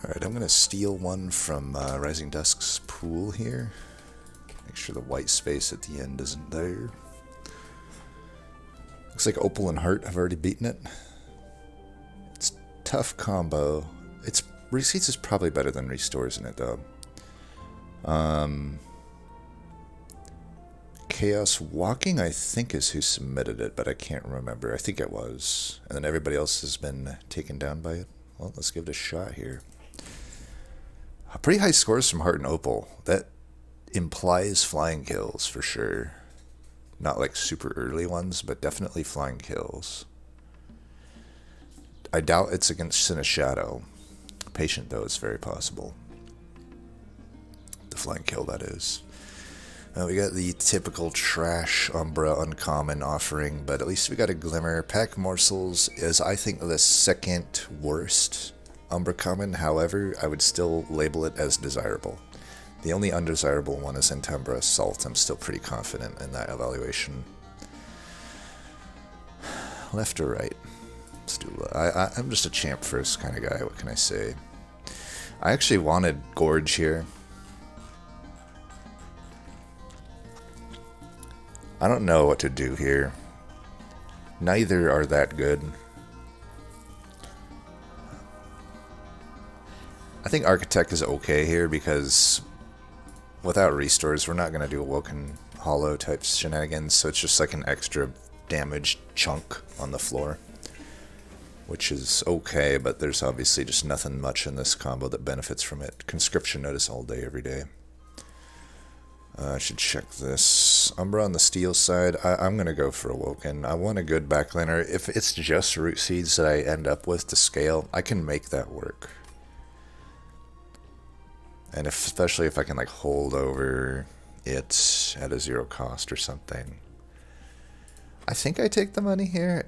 Alright, I'm going to steal one from Rising Dusk's pool here. Make sure the white space at the end isn't there. Looks like Opal and Heart have already beaten it. It's a tough combo. Receipts is probably better than Restores in it, though. Chaos Walking, I think, is who submitted it, but I can't remember. I think it was. And then everybody else has been taken down by it. Well, let's give it a shot here. Pretty high scores from Heart and Opal. That implies flying kills for sure. Not like super early ones, but definitely flying kills. I doubt it's against Sin of Shadow. Patient, though, it's very possible. The flying kill, that is. We got the typical trash Umbra uncommon offering, but at least we got a Glimmer. Pack Morsels is, I think, the second worst Umbra common. However, I would still label it as desirable. The only undesirable one is Entumbra Assault. I'm still pretty confident in that evaluation. Left or right? Let's do. I'm just a champ first kind of guy. What can I say? I actually wanted Gorge here. I don't know what to do here. Neither are that good. I think Architect is okay here because without Restores, we're not going to do Awoken Hollow type shenanigans, so it's just like an extra damage chunk on the floor. Which is okay, but there's obviously just nothing much in this combo that benefits from it. Conscription Notice all day, every day. I should check this. Umbra on the steel side. I'm going to go for Awoken. I want a good backliner. If it's just Root Seeds that I end up with to scale, I can make that work. And especially if I can like hold over it at a 0 cost or something. I think I take the money here.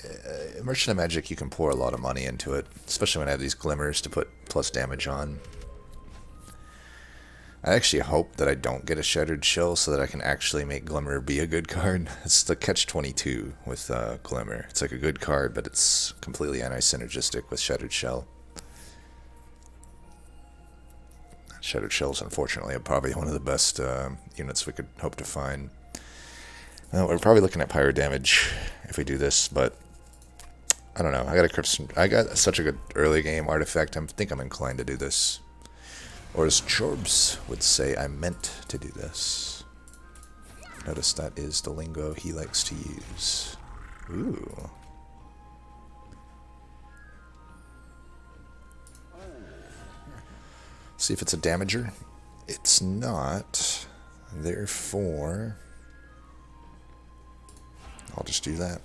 Merchant of Magic, you can pour a lot of money into it, especially when I have these Glimmers to put plus damage on. I actually hope that I don't get a Shattered Shell so that I can actually make Glimmer be a good card. It's the catch-22 with Glimmer. It's like a good card, but it's completely anti-synergistic with Shattered Shell. Shattered Shells, unfortunately, are probably one of the best units we could hope to find. We're probably looking at Pyro damage if we do this, but I don't know. I got such a good early game artifact. I think I'm inclined to do this. Or as Jorbs would say, I meant to do this. Notice that is the lingo he likes to use. Ooh. See if it's a damager. It's not. Therefore, I'll just do that.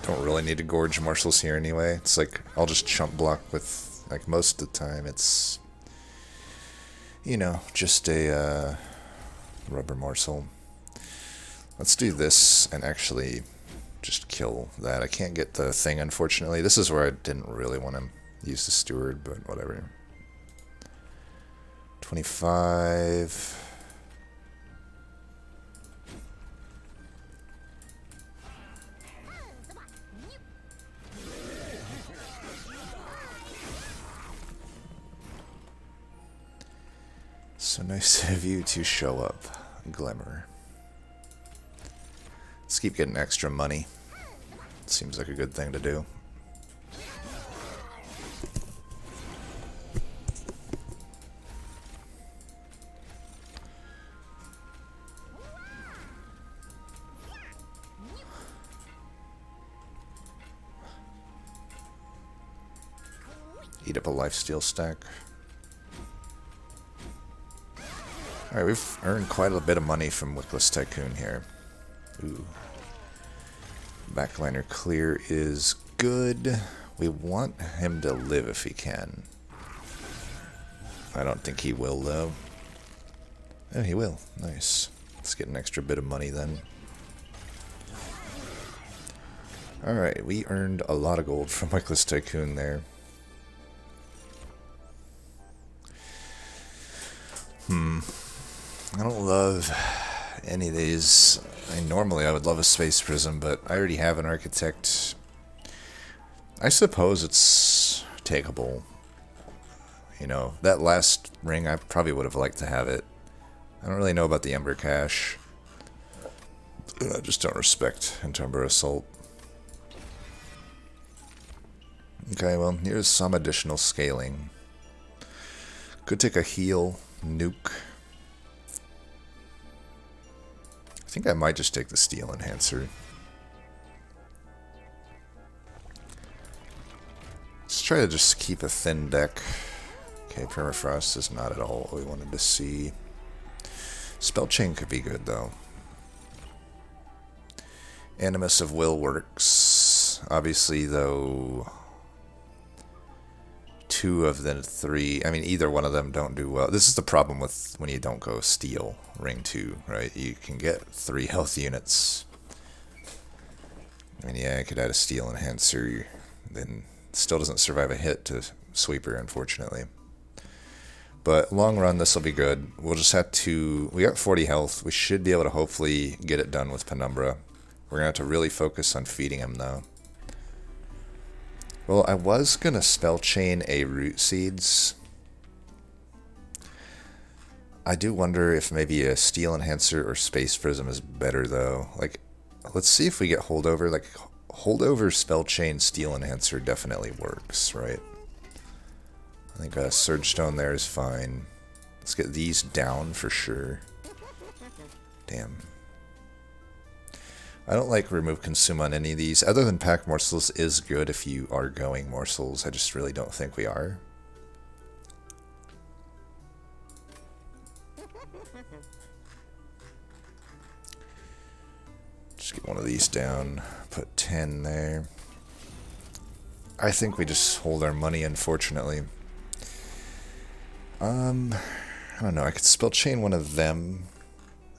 Don't really need to gorge morsels here anyway. It's like, I'll just chump block with, like most of the time, it's, you know, just a rubber morsel. Let's do this and actually just kill that. I can't get the thing, unfortunately. This is where I didn't really want to use the steward, but whatever. 25. So nice of you to show up, Glimmer. Let's keep getting extra money. Seems like a good thing to do. Eat up a lifesteal stack. Alright, we've earned quite a bit of money from Wickless Tycoon here. Ooh. Backliner clear is good. We want him to live if he can. I don't think he will, though. Oh, he will. Nice. Let's get an extra bit of money then. Alright, we earned a lot of gold from Wickless Tycoon there. I don't love any of these. Normally I would love a Space Prism, but I already have an Architect. I suppose it's takeable. You know, that last ring, I probably would have liked to have it. I don't really know about the Ember Cache. I just don't respect Entomber Assault. Okay, well, here's some additional scaling. Could take a heal, nuke. I think I might just take the Steel Enhancer. Let's try to just keep a thin deck. Okay, Permafrost is not at all what we wanted to see. Spell Chain could be good, though. Animus of Will works. Obviously, though, 2 of the 3, I mean, either one of them don't do well. This is the problem with when you don't go Steel, Ring 2, right? You can get 3 health units. I mean, yeah, I could add a Steel Enhancer, then still doesn't survive a hit to Sweeper, unfortunately. But long run, this will be good. We'll just have to... We got 40 health. We should be able to hopefully get it done with Penumbra. We're going to have to really focus on feeding him, though. Well, I was going to Spell Chain a Root Seeds. I do wonder if maybe a Steel Enhancer or Space Prism is better, though. Like, let's see if we get Holdover. Like, Holdover, Spell Chain, Steel Enhancer definitely works, right? I think a Surge Stone there is fine. Let's get these down for sure. Damn. I don't like remove consume on any of these. Other than pack morsels is good if you are going morsels. I just really don't think we are. Just get one of these down. Put 10 there. I think we just hold our money, unfortunately. I don't know. I could Spell Chain one of them.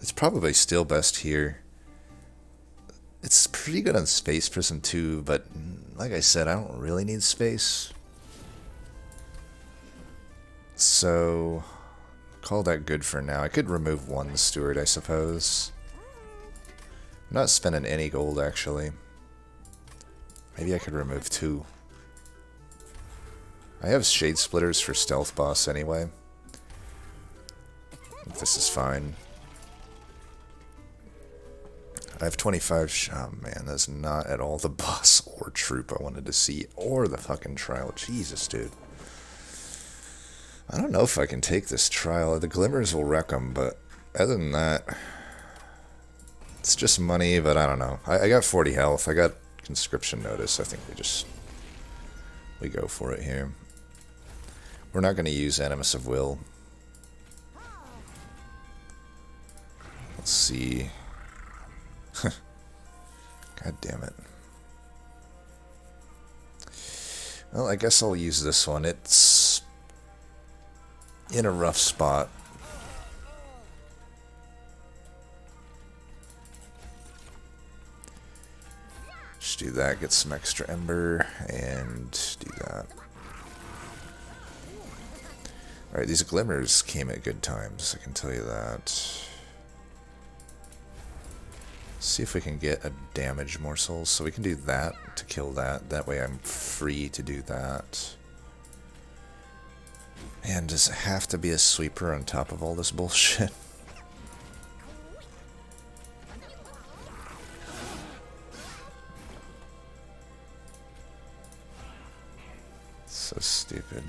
It's probably still best here. It's pretty good on Space Prism too, but like I said, I don't really need space. So, call that good for now. I could remove one Steward, I suppose. I'm not spending any gold, actually. Maybe I could remove 2. I have Shade Splitters for Stealth Boss anyway. This is fine. I have 25. Oh man, that's not at all the boss or troop I wanted to see, or the fucking trial. Jesus, dude. I don't know if I can take this trial. The glimmers will wreck them, but other than that, it's just money. But I don't know. I got 40 health. I got conscription notice. I think we go for it here. We're not going to use Animus of Will. Let's see. God damn it. Well, I guess I'll use this one. It's in a rough spot. Just do that, get some extra Ember, and do that. Alright, these Glimmers came at good times, I can tell you that. See if we can get a damage morsel. So we can do that to kill that. That way I'm free to do that. Man, does it have to be a Sweeper on top of all this bullshit? So stupid.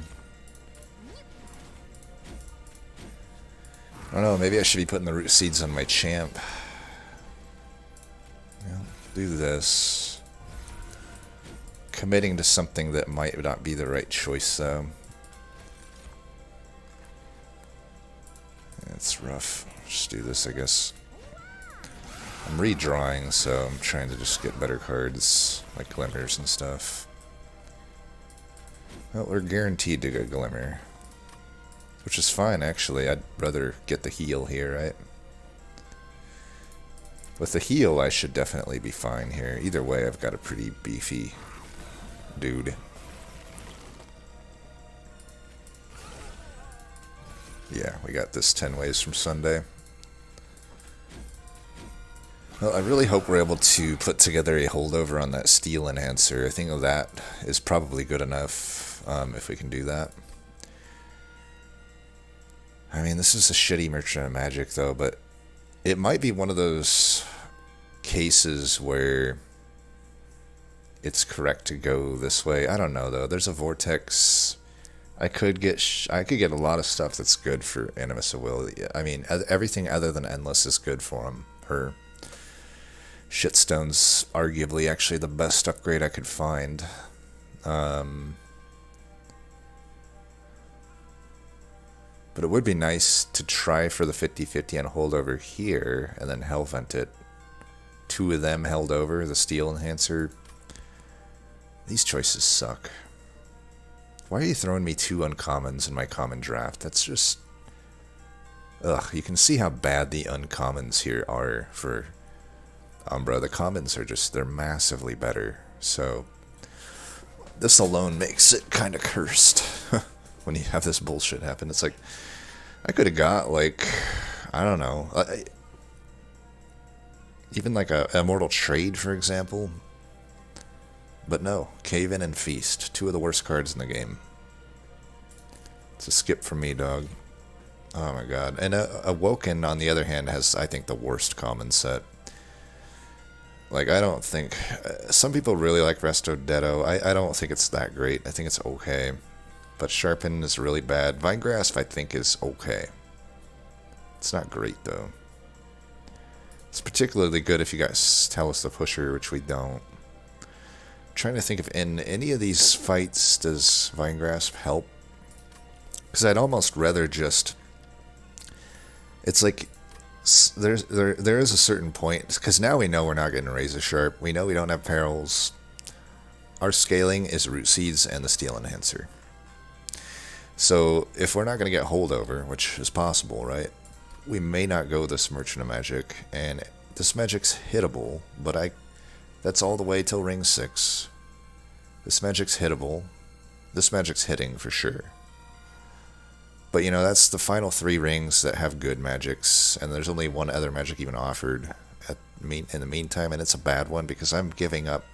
I don't know, maybe I should be putting the Root Seeds on my champ. Do this. Committing to something that might not be the right choice, though. It's rough. Just do this, I guess. I'm redrawing, so I'm trying to just get better cards, like Glimmers and stuff. Well, we're guaranteed to get Glimmer. Which is fine, actually. I'd rather get the heal here, right? With the heal, I should definitely be fine here. Either way, I've got a pretty beefy dude. Yeah, we got this 10 ways from Sunday. Well, I really hope we're able to put together a holdover on that Steel Enhancer. I think that is probably good enough. if we can do that. I mean, this is a shitty Merchant of Magic, though, but it might be one of those cases where it's correct to go this way. I don't know, though. There's a Vortex. I could get a lot of stuff that's good for Animus of Will. I mean, everything other than Endless is good for him. Her Shitstone's arguably actually the best upgrade I could find. But it would be nice to try for the 50-50 and hold over here, and then Hellvent it. 2 of them held over, the Steel Enhancer. These choices suck. Why are you throwing me 2 uncommons in my common draft? That's just... Ugh, you can see how bad the uncommons here are for Umbra. The commons are just, they're massively better. So, this alone makes it kind of cursed. When you have this bullshit happen. It's like, I could have got, like, I don't know, even like a Immortal Trade, for example. But no, Cave In and Feast, 2 of the worst cards in the game. It's a skip from me, dog. Oh my god. And Awoken, on the other hand, has, I think, the worst common set. Like, I don't think... some people really like Resto Detto. I don't think it's that great. I think it's okay. But Sharpen is really bad. Vinegrasp, I think, is okay. It's not great, though. It's particularly good if you guys tell us the pusher, which we don't. I'm trying to think if in any of these fights does Vinegrasp help. Because I'd almost rather just... It's like... there is a certain point... Because now we know we're not getting Razor Sharp. We know we don't have Perils. Our scaling is Root Seeds and the Steel Enhancer. So, if we're not going to get Holdover, which is possible, right? We may not go this Merchant of Magic, and this Magic's hittable, but that's all the way till Ring 6. This Magic's hittable. This Magic's hitting, for sure. But, you know, that's the final 3 rings that have good magics, and there's only one other magic even offered in the meantime, and it's a bad one, because I'm giving up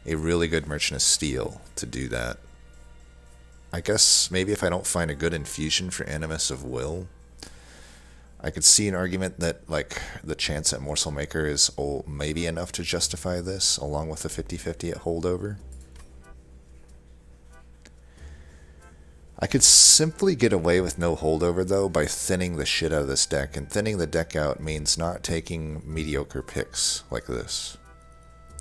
a really good Merchant of Steel to do that. I guess maybe if I don't find a good infusion for Animus of Will, I could see an argument that, like, the chance at Morsel Maker is maybe enough to justify this, along with the 50-50 at Holdover. I could simply get away with no Holdover, though, by thinning the shit out of this deck, and thinning the deck out means not taking mediocre picks like this.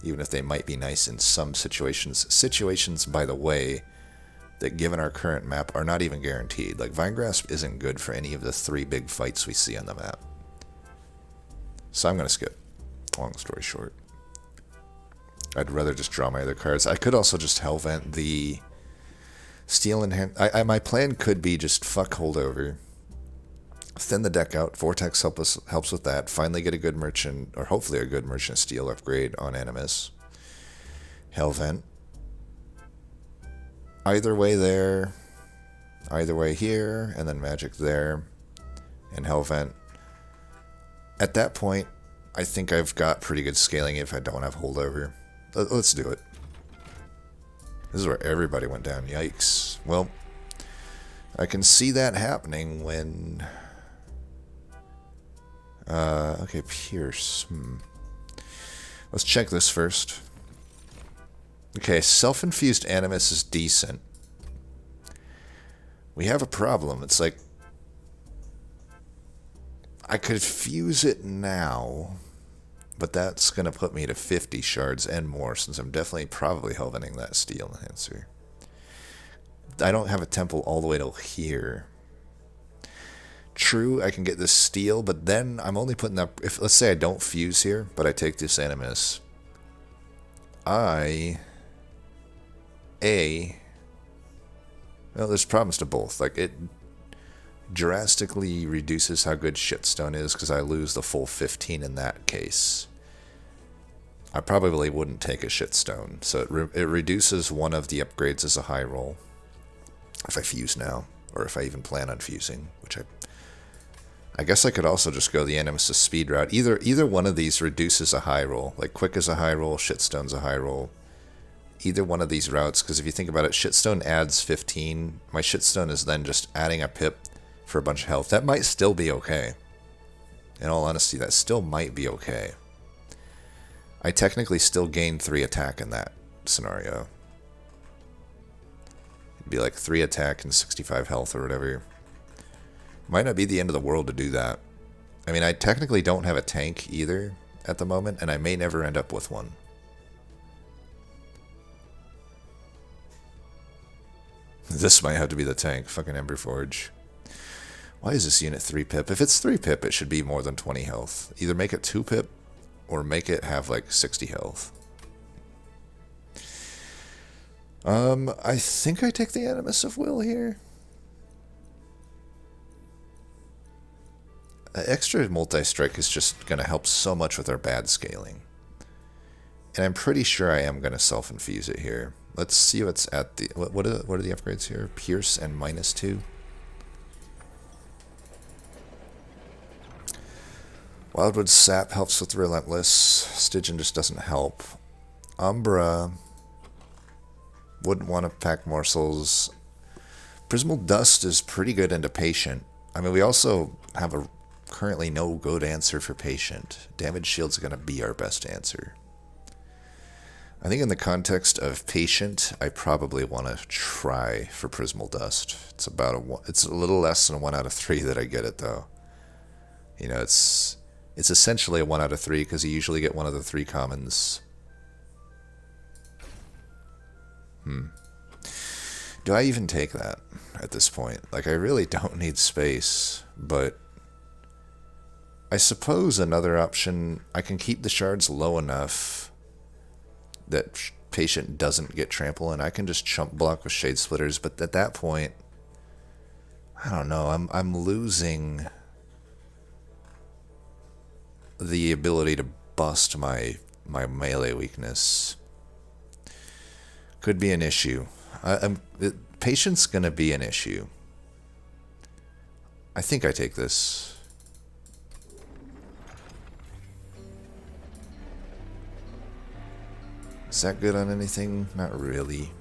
Even if they might be nice in some situations. Situations, by the way, that given our current map are not even guaranteed. Like, Vinegrasp isn't good for any of the 3 big fights we see on the map. So I'm going to skip. Long story short. I'd rather just draw my other cards. I could also just Hellvent the Steel Enhance. My plan could be just fuck Holdover. Thin the deck out. Vortex helps with that. Finally get a good Merchant, or hopefully a good Merchant Steel upgrade on Animus. Hellvent. Either way there, either way here, and then Magic there, and Hellvent. At that point, I think I've got pretty good scaling if I don't have Holdover. Let's do it. This is where everybody went down. Yikes. Well, I can see that happening when... okay, Pierce. Let's check this first. Okay, self-infused Animus is decent. We have a problem. It's like... I could fuse it now, but that's going to put me to 50 shards and more, since I'm definitely probably Hellventing that Steel Enhancer. I don't have a temple all the way till here. True, I can get this steel, but then I'm only putting that... If, let's say I don't fuse here, but I take this Animus. Well, there's problems to both. Like, it drastically reduces how good Shitstone is, because I lose the full 15 in that case. I probably wouldn't take a Shitstone, so it reduces one of the upgrades as a high roll. If I fuse now, or if I even plan on fusing, which I guess I could also just go the Animus speed route. Either one of these reduces a high roll. Like, Quick is a high roll, Shitstone's a high roll. either one of these routes, because if you think about it, shitstone adds 15. My shitstone is then just adding a pip for a bunch of health. That might still be okay. In all honesty, that still might be okay. I technically still gain 3 attack in that scenario. It'd be like 3 attack and 65 health or whatever. Might not be the end of the world to do that. I mean, I technically don't have a tank either at the moment, and I may never end up with one. This might have to be the tank. Fucking Emberforge. Why is this unit 3 pip? If it's 3 pip, it should be more than 20 health. Either make it 2 pip, or make it have like 60 health. I think I take the Animus of Will here. Extra multi-strike is just going to help so much with our bad scaling. And I'm pretty sure I am going to self-infuse it here. Let's see what's at the... What are the upgrades here? Pierce and -2. Wildwood Sap helps with Relentless. Stygian just doesn't help. Umbra... Wouldn't want to pack morsels. Prismal Dust is pretty good into Patient. I mean, we also have a currently no good answer for Patient. Damage Shield's going to be our best answer. I think in the context of Patient, I probably want to try for Prismal Dust. It's about it's a little less than a 1 out of 3 that I get it, though. You know, it's essentially a 1 out of 3 because you usually get one of the 3 commons. Do I even take that at this point? Like, I really don't need space, but I suppose another option, I can keep the shards low enough that Patient doesn't get trample, and I can just chump block with Shade Splitters, but at that point, I don't know, I'm losing the ability to bust my melee weakness. Could be an issue. Patience gonna be an issue. I think I take this. Is that good on anything? Not really.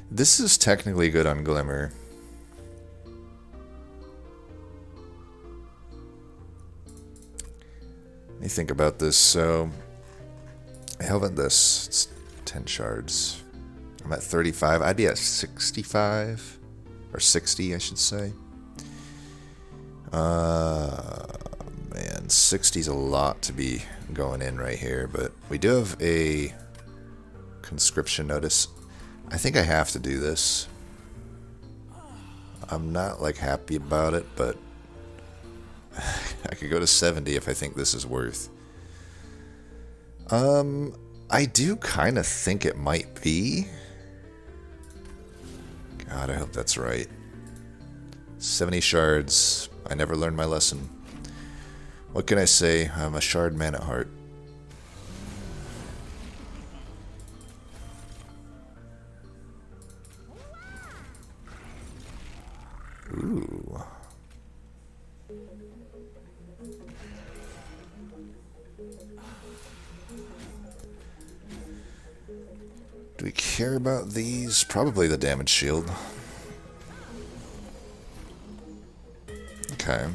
This is technically good on Glimmer. Let me think about this. So I haven't this. It's 10 shards. I'm at 35. I'd be at 65. Or 60, I should say. Man, 60's a lot to be going in right here. But we do have a conscription notice. I think I have to do this. I'm not, like, happy about it, but I could go to 70 if I think this is worth. I do kind of think it might be. God, I hope that's right. 70 shards. I never learned my lesson. What can I say? I'm a shard man at heart. Ooh. Do we care about these? Probably the damage shield. Okay.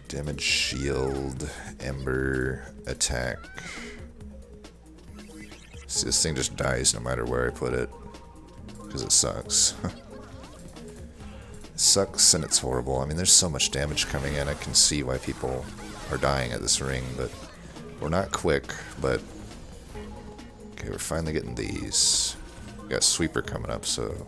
Damage shield, ember, attack. See, this thing just dies no matter where I put it. Because it sucks. It sucks and it's horrible. I mean, there's so much damage coming in. I can see why people are dying at this ring, but we're not quick, but... Okay, we're finally getting these. We got Sweeper coming up, so...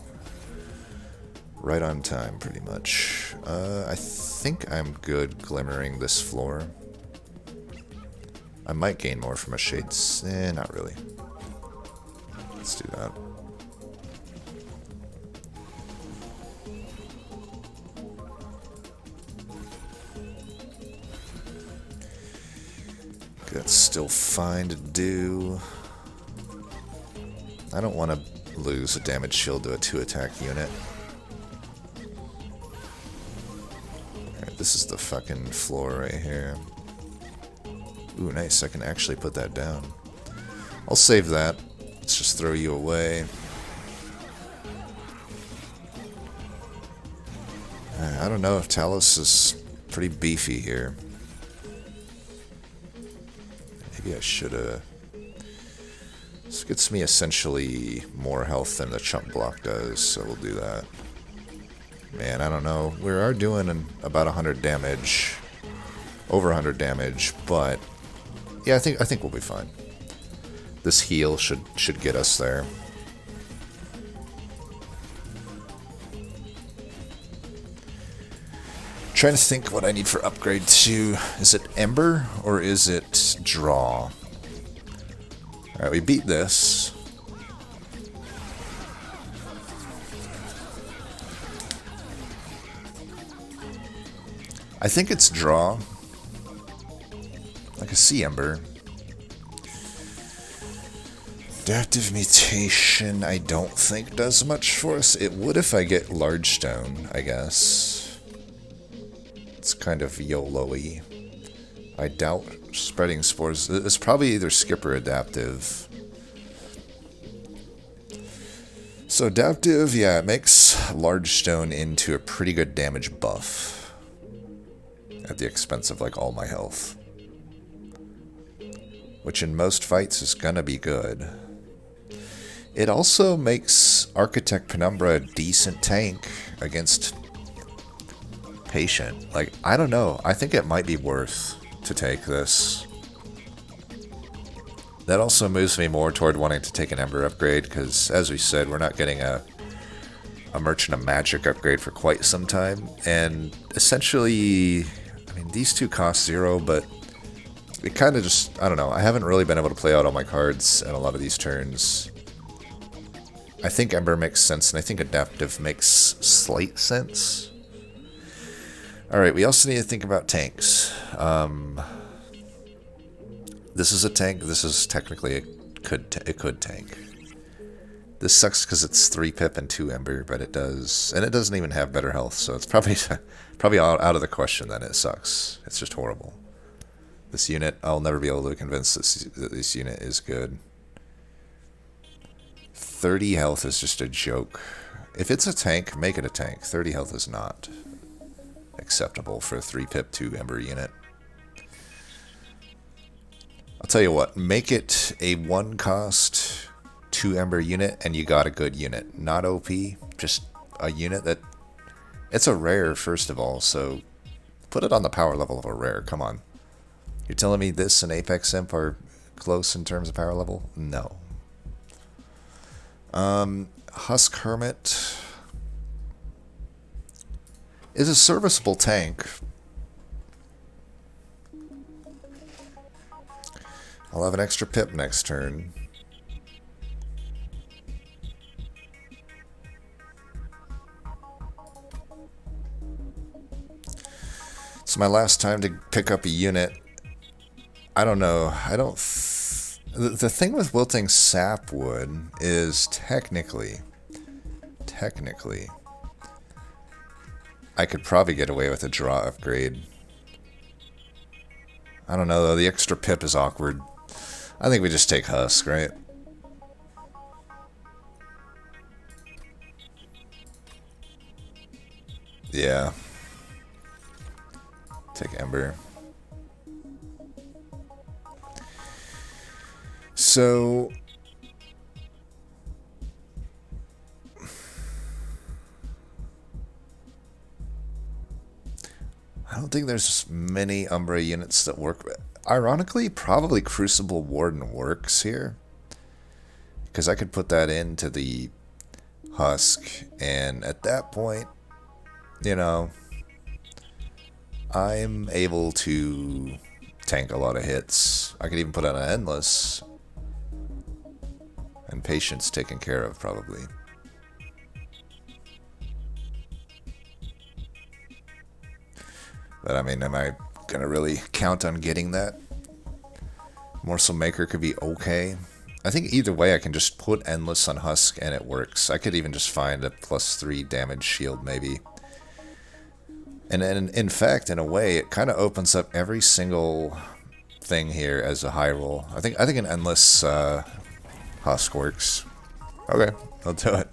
Right on time, pretty much. I think I'm good glimmering this floor. I might gain more from a Shades. Not really. Let's do that. That's still fine to do. I don't want to lose a damage shield to a 2-attack unit. This is the fucking floor right here. Ooh, nice. I can actually put that down. I'll save that. Let's just throw you away. I don't know if Talos is pretty beefy here. Maybe I should've... This gets me essentially more health than the chump block does, so we'll do that. Man, I don't know. We are doing about 100 damage. Over 100 damage, but... Yeah, I think we'll be fine. This heal should get us there. Trying to think what I need for upgrade to... Is it Ember or is it Draw? Alright, we beat this. I think it's Draw. I can see Ember. Adaptive Mutation, I don't think does much for us. It would if I get Large Stone, I guess. It's kind of YOLO-y. I doubt Spreading Spores. It's probably either Skip or Adaptive. So Adaptive, yeah, it makes Large Stone into a pretty good damage buff. At the expense of, like, all my health. Which in most fights is gonna be good. It also makes Architect Penumbra a decent tank against Patient. Like, I don't know. I think it might be worth to take this. That also moves me more toward wanting to take an Ember upgrade, because, as we said, we're not getting a Merchant of Magic upgrade for quite some time. And essentially, I mean, these two cost 0, but it kind of just, I don't know. I haven't really been able to play out all my cards in a lot of these turns. I think Ember makes sense, and I think Adaptive makes slight sense. Alright, we also need to think about tanks. This is a tank. This is technically it could tank. This sucks because it's 3 pip and 2 Ember, but it does, and it doesn't even have better health, so it's probably out of the question that it sucks. It's just horrible. This unit, I'll never be able to convince that this unit is good. 30 health is just a joke. If it's a tank, make it a tank. 30 health is not acceptable for a 3 pip 2 Ember unit. I'll tell you what, make it a 1 cost 2 Ember unit and you got a good unit. Not OP, just a unit that... It's a rare, first of all, so put it on the power level of a rare. Come on. You're telling me this and Apex Imp are close in terms of power level? No. Husk Hermit is a serviceable tank. I'll have an extra pip next turn. It's my last time to pick up a unit. I don't know. The thing with wilting sapwood is technically, I could probably get away with a draw upgrade. I don't know though. The extra pip is awkward. I think we just take Husk, right? Yeah. Take Ember. So... I don't think there's many Umbra units that work. Ironically, probably Crucible Warden works here. Because I could put that into the Husk, and at that point, you know, I'm able to tank a lot of hits. I could even put on an Endless. And Patience taken care of, probably. But I mean, am I gonna really count on getting that? Morsel Maker could be okay. I think either way I can just put Endless on Husk and it works. I could even just find a +3 damage shield maybe. And in fact, in a way, it kind of opens up every single thing here as a high roll. I think an endless husk works. Okay, I'll do it.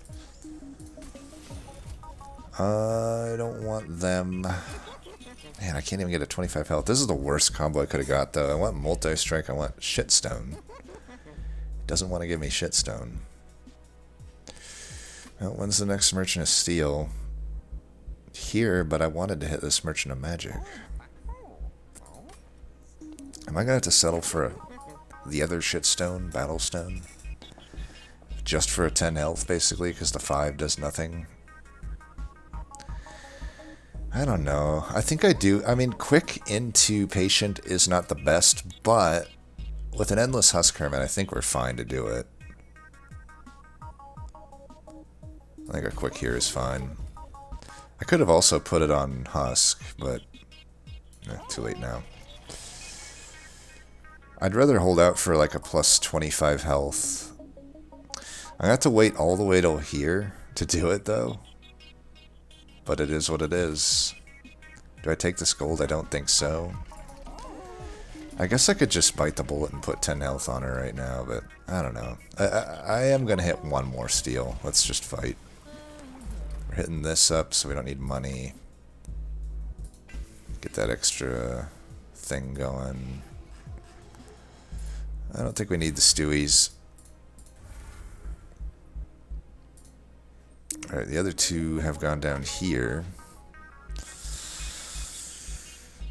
I don't want them. Man, I can't even get a 25 health. This is the worst combo I could have got, though. I want multi-strike. I want shitstone. It doesn't want to give me shitstone. Well, when's the next Merchant of Steel? Here, but I wanted to hit this Merchant of Magic. Am I going to have to settle for the other shitstone, Battlestone? Just for a 10 health, basically, because the 5 does nothing? I don't know. I think I do. I mean, quick into patient is not the best, but with an endless husk hermit, I think we're fine to do it. I think a quick here is fine. I could have also put it on husk, but too late now. I'd rather hold out for like a plus 25 health. I have to wait all the way till here to do it, though. But it is what it is. Do I take this gold? I don't think so. I guess I could just bite the bullet and put 10 health on her right now, but I don't know. I am going to hit one more steel. Let's just fight. We're hitting this up so we don't need money. Get that extra thing going. I don't think we need the stewies. Alright, the other two have gone down here.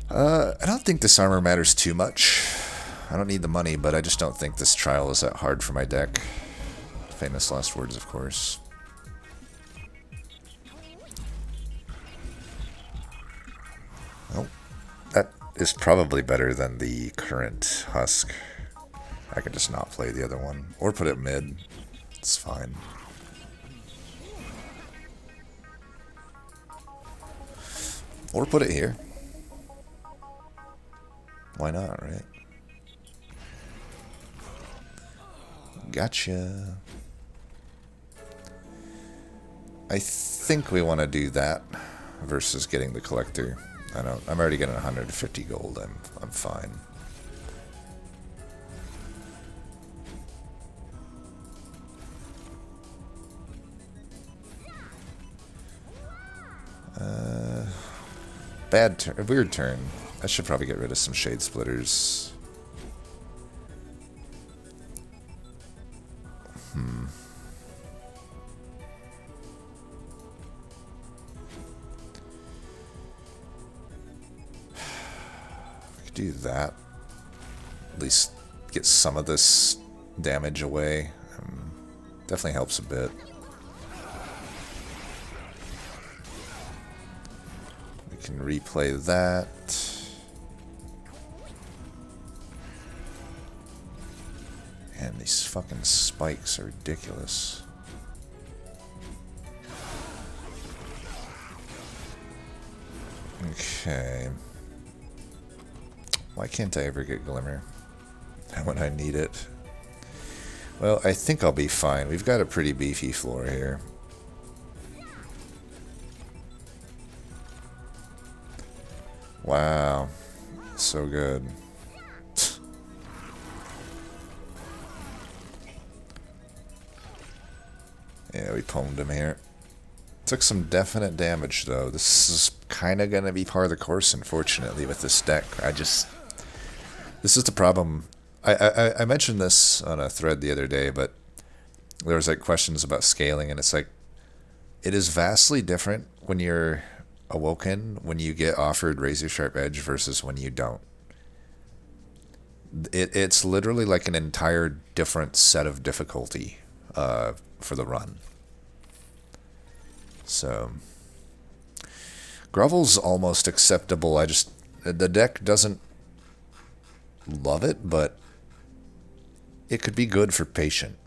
I don't think this armor matters too much. I don't need the money, but I just don't think this trial is that hard for my deck. Famous last words, of course. Oh, that is probably better than the current husk. I could just not play the other one. Or put it mid. It's fine. Or put it here. Why not, right? Gotcha. I think we want to do that versus getting the collector. I'm already getting 150 gold. I'm fine. Bad turn. Weird turn. I should probably get rid of some shade splitters. We could do that. At least get some of this damage away. Definitely helps a bit. Can replay that. And these fucking spikes are ridiculous. Okay. Why can't I ever get Glimmer when I need it? Well, I think I'll be fine. We've got a pretty beefy floor here. Wow, so good. Yeah, we pwned him here. Took some definite damage, though. This is kind of going to be par of the course, unfortunately, with this deck. This is the problem. I mentioned this on a thread the other day, but there was like questions about scaling, and it's like, it is vastly different when you're awoken, when you get offered Razor Sharp Edge versus when you don't. It's literally like an entire different set of difficulty for the run. So Grovel's almost acceptable. The deck doesn't love it, but it could be good for patient.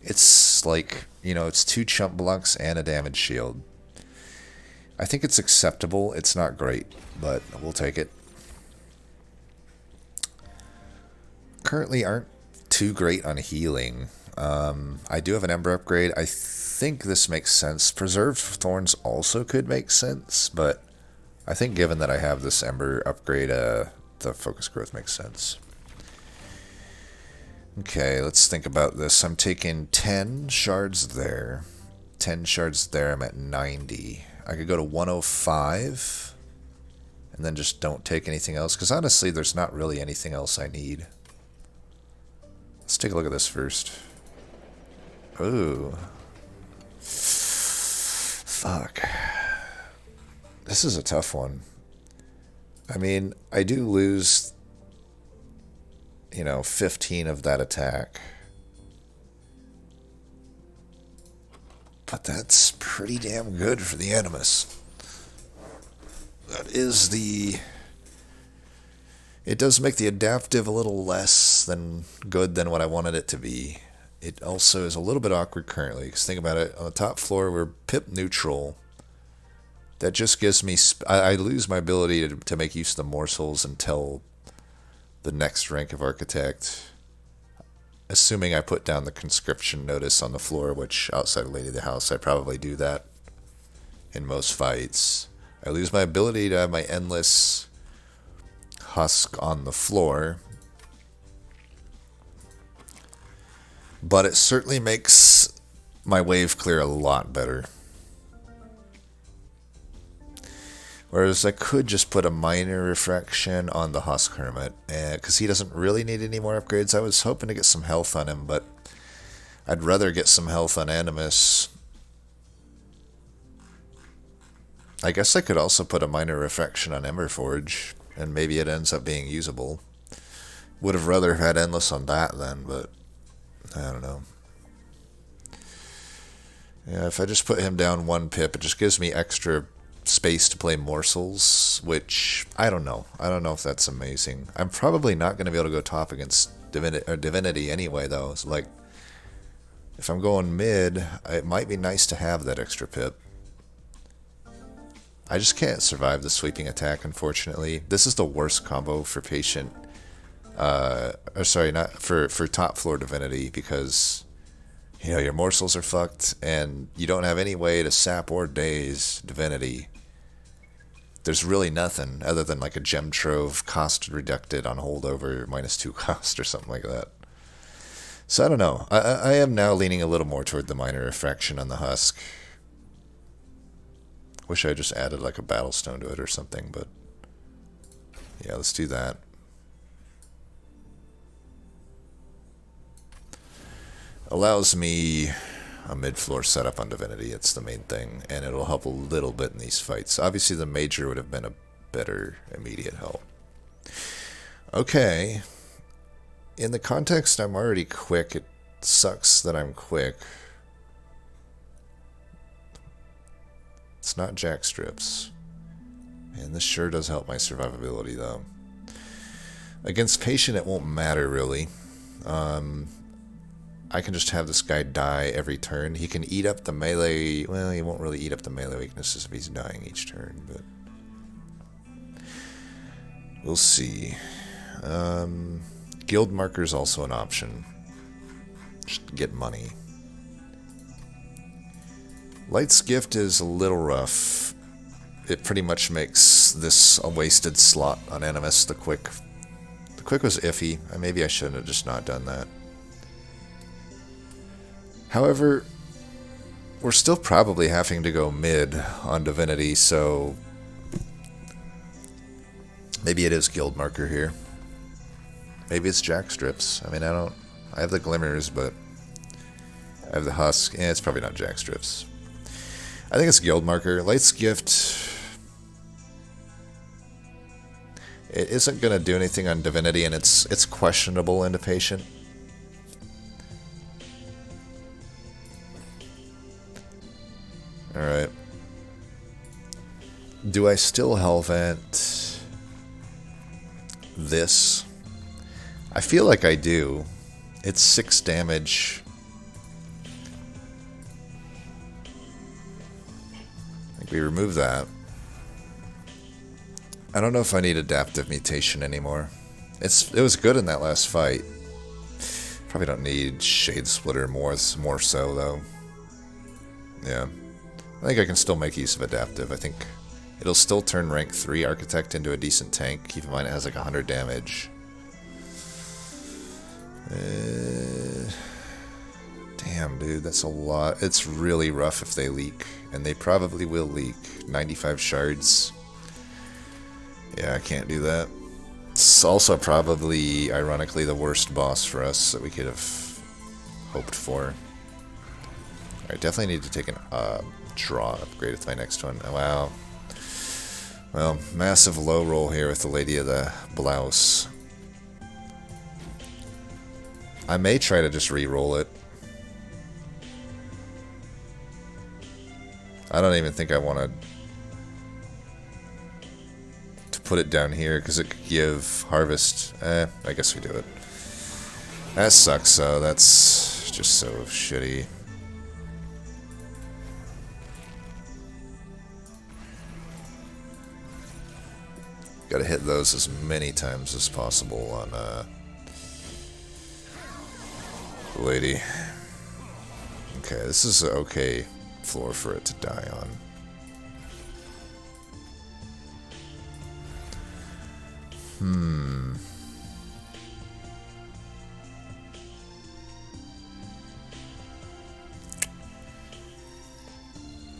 It's like, it's 2 chump blocks and a damage shield. I think it's acceptable. It's not great, but we'll take it. Currently aren't too great on healing. I do have an Ember upgrade. I think this makes sense. Preserved Thorns also could make sense, but I think given that I have this Ember upgrade, the Focus Growth makes sense. Okay, let's think about this. I'm taking 10 shards there. 10 shards there, I'm at 90. I could go to 105, and then just don't take anything else, because honestly, there's not really anything else I need. Let's take a look at this first. Ooh. Fuck. This is a tough one. I mean, I do lose, 15 of that attack. But that's pretty damn good for the Animus. That is the... It does make the adaptive a little less than good than what I wanted it to be. It also is a little bit awkward currently, because think about it, on the top floor we're pip neutral. That just gives me... I lose my ability to make use of the morsels until the next rank of Architect. Assuming I put down the conscription notice on the floor, which outside of Lady of the House, I probably do that in most fights. I lose my ability to have my endless husk on the floor. But it certainly makes my wave clear a lot better. Whereas I could just put a minor refraction on the Husk Hermit, because he doesn't really need any more upgrades. I was hoping to get some health on him, but I'd rather get some health on Animus. I guess I could also put a minor refraction on Emberforge, and maybe it ends up being usable. Would have rather had Endless on that then, but I don't know. Yeah, if I just put him down 1 pip, it just gives me extra space to play morsels, which I don't know. I don't know if that's amazing. I'm probably not going to be able to go top against Divinity anyway, though. So, like, if I'm going mid, it might be nice to have that extra pip. I just can't survive the sweeping attack, unfortunately. This is the worst combo for Patient. Not for top floor Divinity, because your morsels are fucked, and you don't have any way to sap or daze Divinity. There's really nothing other than like a Gem Trove cost reducted on holdover -2 cost or something like that. So I don't know. I am now leaning a little more toward the minor refraction on the Husk. Wish I just added like a Battlestone to it or something, but yeah, let's do that. Allows me a mid-floor setup on Divinity, it's the main thing, and it'll help a little bit in these fights. Obviously the Major would have been a better immediate help. Okay. In the context I'm already quick, it sucks that I'm quick. It's not Jack Strips. And this sure does help my survivability, though. Against Patient, it won't matter, really. I can just have this guy die every turn. He can eat up the melee... Well, he won't really eat up the melee weaknesses if he's dying each turn, but... We'll see. Guild Marker is also an option. Just get money. Light's Gift is a little rough. It pretty much makes this a wasted slot on Animus. The quick was iffy. Maybe I shouldn't have just not done that. However, we're still probably having to go mid on Divinity, so maybe it is Guild Marker here. Maybe it's Jack Strips. I mean, I have the Glimmers, but I have the Husk. It's probably not Jack Strips. I think it's Guild Marker. Light's Gift... It isn't going to do anything on Divinity, and it's questionable into Patient. Alright. Do I still Hellvent this? I feel like I do. It's 6 damage. I think we remove that. I don't know if I need Adaptive Mutation anymore. It was good in that last fight. Probably don't need Shade Splitter more so, though. Yeah. I think I can still make use of Adaptive. I think it'll still turn rank 3 Architect into a decent tank. Keep in mind it has like 100 damage. Damn, dude, that's a lot. It's really rough if they leak. And they probably will leak. 95 shards. Yeah, I can't do that. It's also probably, ironically, the worst boss for us that we could have hoped for. I definitely need to take a draw upgrade with my next one. Oh, wow. Well, massive low roll here with the Lady of the Blouse. I may try to just re-roll it. I don't even think I want to put it down here because it could give harvest. I guess we do it. That sucks, though. That's just so shitty. Gotta hit those as many times as possible on the lady. Okay, this is an okay floor for it to die on.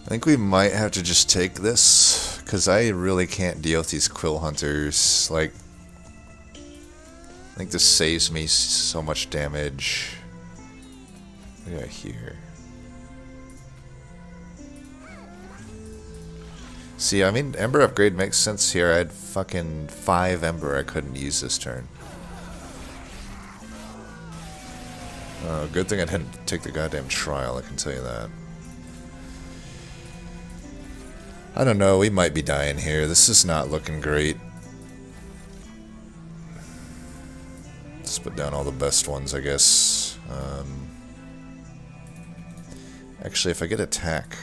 I think we might have to just take this, because I really can't deal with these Quill Hunters. Like, I think this saves me so much damage. What do I hear? See, I mean, Ember upgrade makes sense here. I had fucking 5 Ember I couldn't use this turn. Good thing I didn't take the goddamn trial, I can tell you that. I don't know, we might be dying here. This is not looking great. Let's put down all the best ones, I guess. Actually, if I get attack...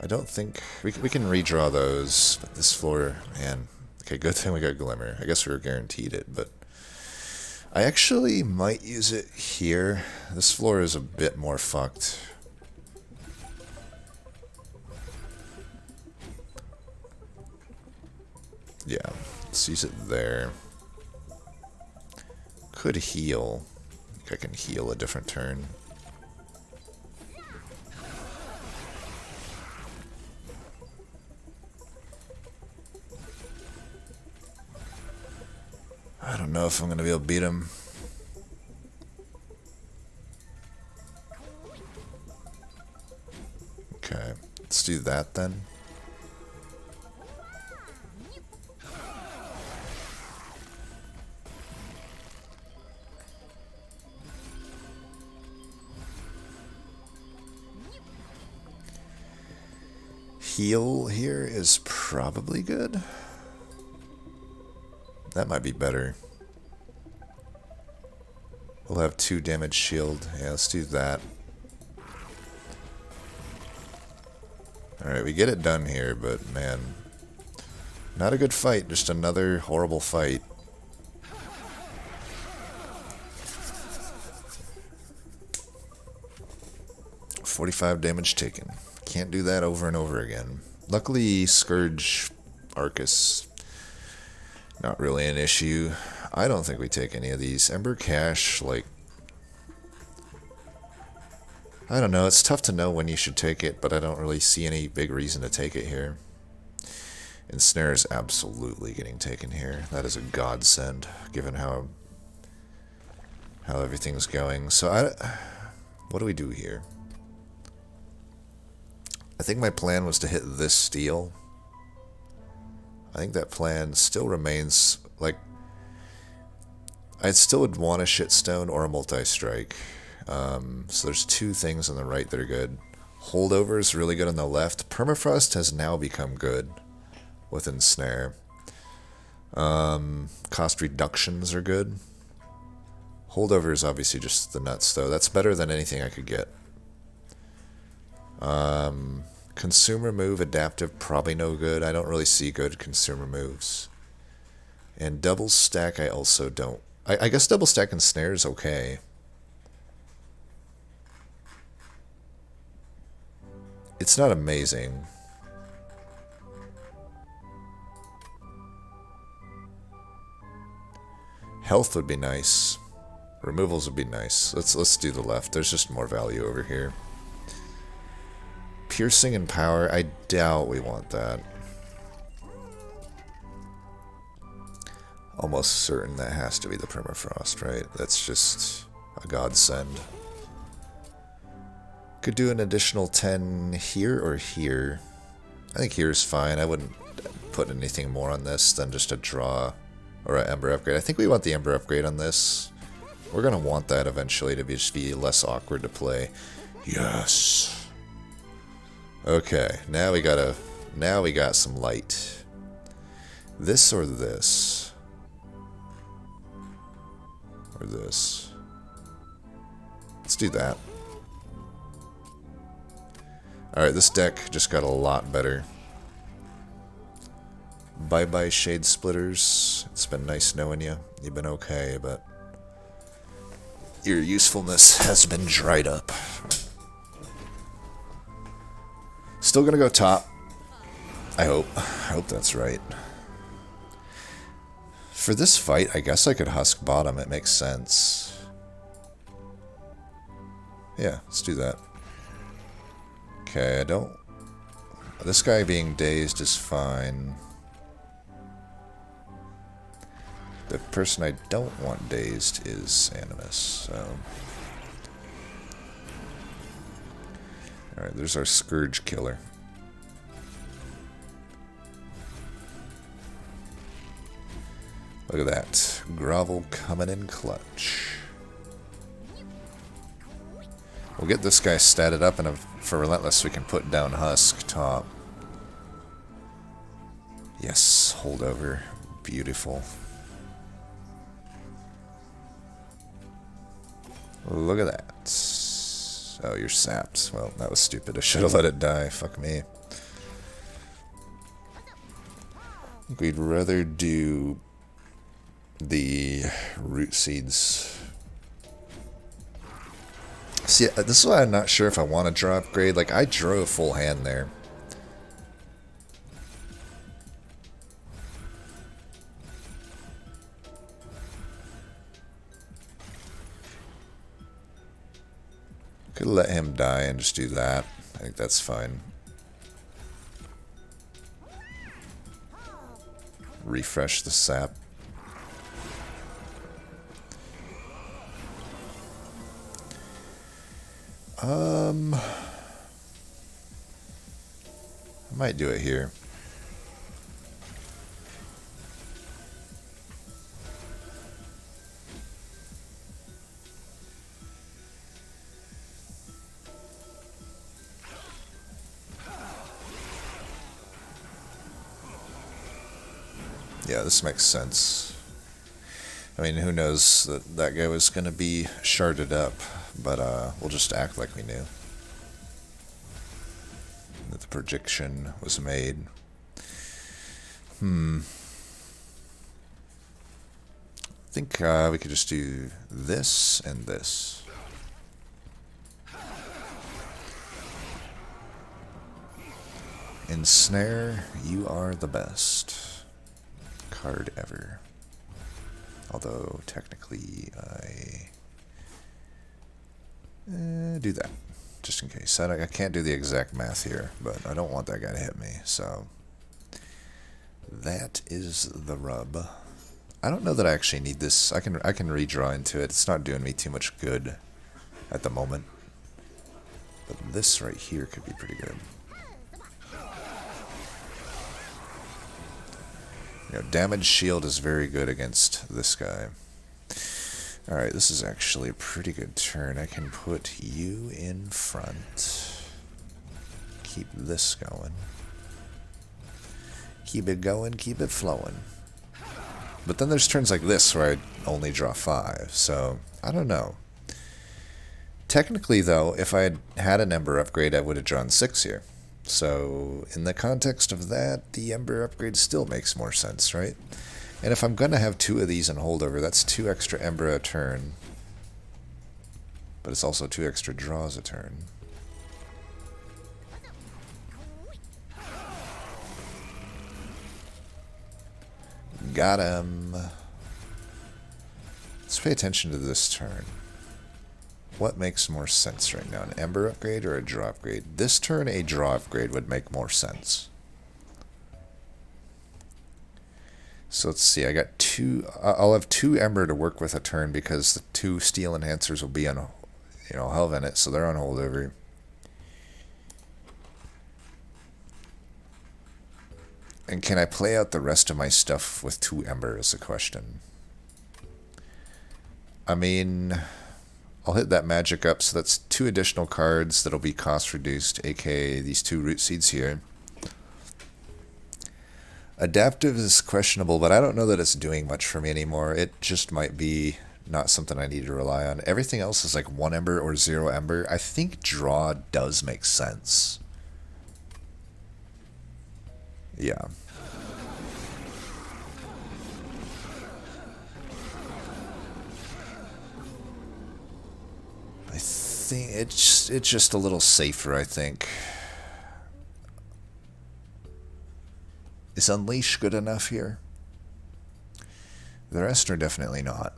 I don't think... We can redraw those, but this floor... Man. Okay, good thing we got Glimmer. I guess we were guaranteed it, but... I actually might use it here. This floor is a bit more fucked. Yeah, let's use it there. Could heal. I think I can heal a different turn. I don't know if I'm going to be able to beat him. Okay, let's do that then. Heal here is probably good. That might be better. We'll have 2 damage shield. Yeah, let's do that. Alright, we get it done here, but man. Not a good fight, just another horrible fight. $45 damage taken. Can't do that over and over again. Luckily, Scourge Arcus... Not really an issue. I don't think we take any of these. Ember Cache, like... I don't know, it's tough to know when you should take it, but I don't really see any big reason to take it here. Ensnare is absolutely getting taken here. That is a godsend, given how everything's going. So, what do we do here? I think my plan was to hit this steel. I think that plan still remains, like, I still would want a shitstone or a multi-strike. So there's 2 things on the right that are good. Holdover is really good on the left. Permafrost has now become good with Ensnare. Cost reductions are good. Holdover is obviously just the nuts, though. That's better than anything I could get. Consumer move, adaptive, probably no good. I don't really see good consumer moves. And double stack, I also don't. I guess double stack and snare is okay. It's not amazing. Health would be nice. Removals would be nice. Let's do the left. There's just more value over here. Piercing and power, I doubt we want that. Almost certain that has to be the permafrost, right? That's just a godsend. Could do an additional 10 here or here. I think here's fine. I wouldn't put anything more on this than just a draw or an Ember upgrade. I think we want the Ember upgrade on this. We're going to want that eventually to just be less awkward to play. Yes. Okay, now we got some light. This or this? Or this? Let's do that. Alright, this deck just got a lot better. Bye-bye, Shade Splitters. It's been nice knowing you. You've been okay, but your usefulness has been dried up. Still gonna go top. I hope. I hope that's right. For this fight, I guess I could husk bottom. It makes sense. Yeah, let's do that. Okay, I don't... This guy being dazed is fine. The person I don't want dazed is Animus, so... Alright, there's our Scourge Killer. Look at that. Grovel coming in clutch. We'll get this guy statted up, and for Relentless we can put down Husk top. Yes, holdover. Beautiful. Look at that. Oh, you're sapped. Well, that was stupid. I should have let it die. Fuck me. I think we'd rather do the root seeds. See, this is why I'm not sure if I want to draw upgrade. Like, I drew a full hand there. Could let him die and just do that. I think that's fine. Refresh the sap. I might do it here. Yeah, this makes sense. I mean, who knows that that guy was going to be sharded up, but we'll just act like we knew. That the prediction was made. I think we could just do this and this. Ensnare, you are the best card ever. Although, technically, I do that, just in case. I can't do the exact math here, but I don't want that guy to hit me, so that is the rub. I don't know that I actually need this. I can redraw into it. It's not doing me too much good at the moment. But this right here could be pretty good. You know, damage shield is very good against this guy. Alright, this is actually a pretty good turn. I can put you in front. Keep this going. Keep it going, keep it flowing. But then there's turns like this where I only draw 5, so I don't know. Technically, though, if I had an Ember upgrade, I would have drawn 6 here. So, in the context of that, the Ember upgrade still makes more sense, right? And if I'm going to have 2 of these in holdover, that's 2 extra Ember a turn. But it's also 2 extra draws a turn. Got him. Let's pay attention to this turn. What makes more sense right now? An Ember upgrade or a draw upgrade? This turn, a draw upgrade would make more sense. So let's see, I got 2, I'll have 2 Ember to work with a turn because the 2 Steel Enhancers will be on, Hellvenet, so they're on holdover. And can I play out the rest of my stuff with 2 Ember is the question. I mean, I'll hit that magic up, so that's 2 additional cards that'll be cost reduced, aka these 2 root seeds here. Adaptive is questionable, but I don't know that it's doing much for me anymore. It just might be not something I need to rely on. Everything else is like 1 Ember or 0 Ember. I think draw does make sense. Yeah. I think it's just a little safer, I think. Is Unleash good enough here? The rest are definitely not.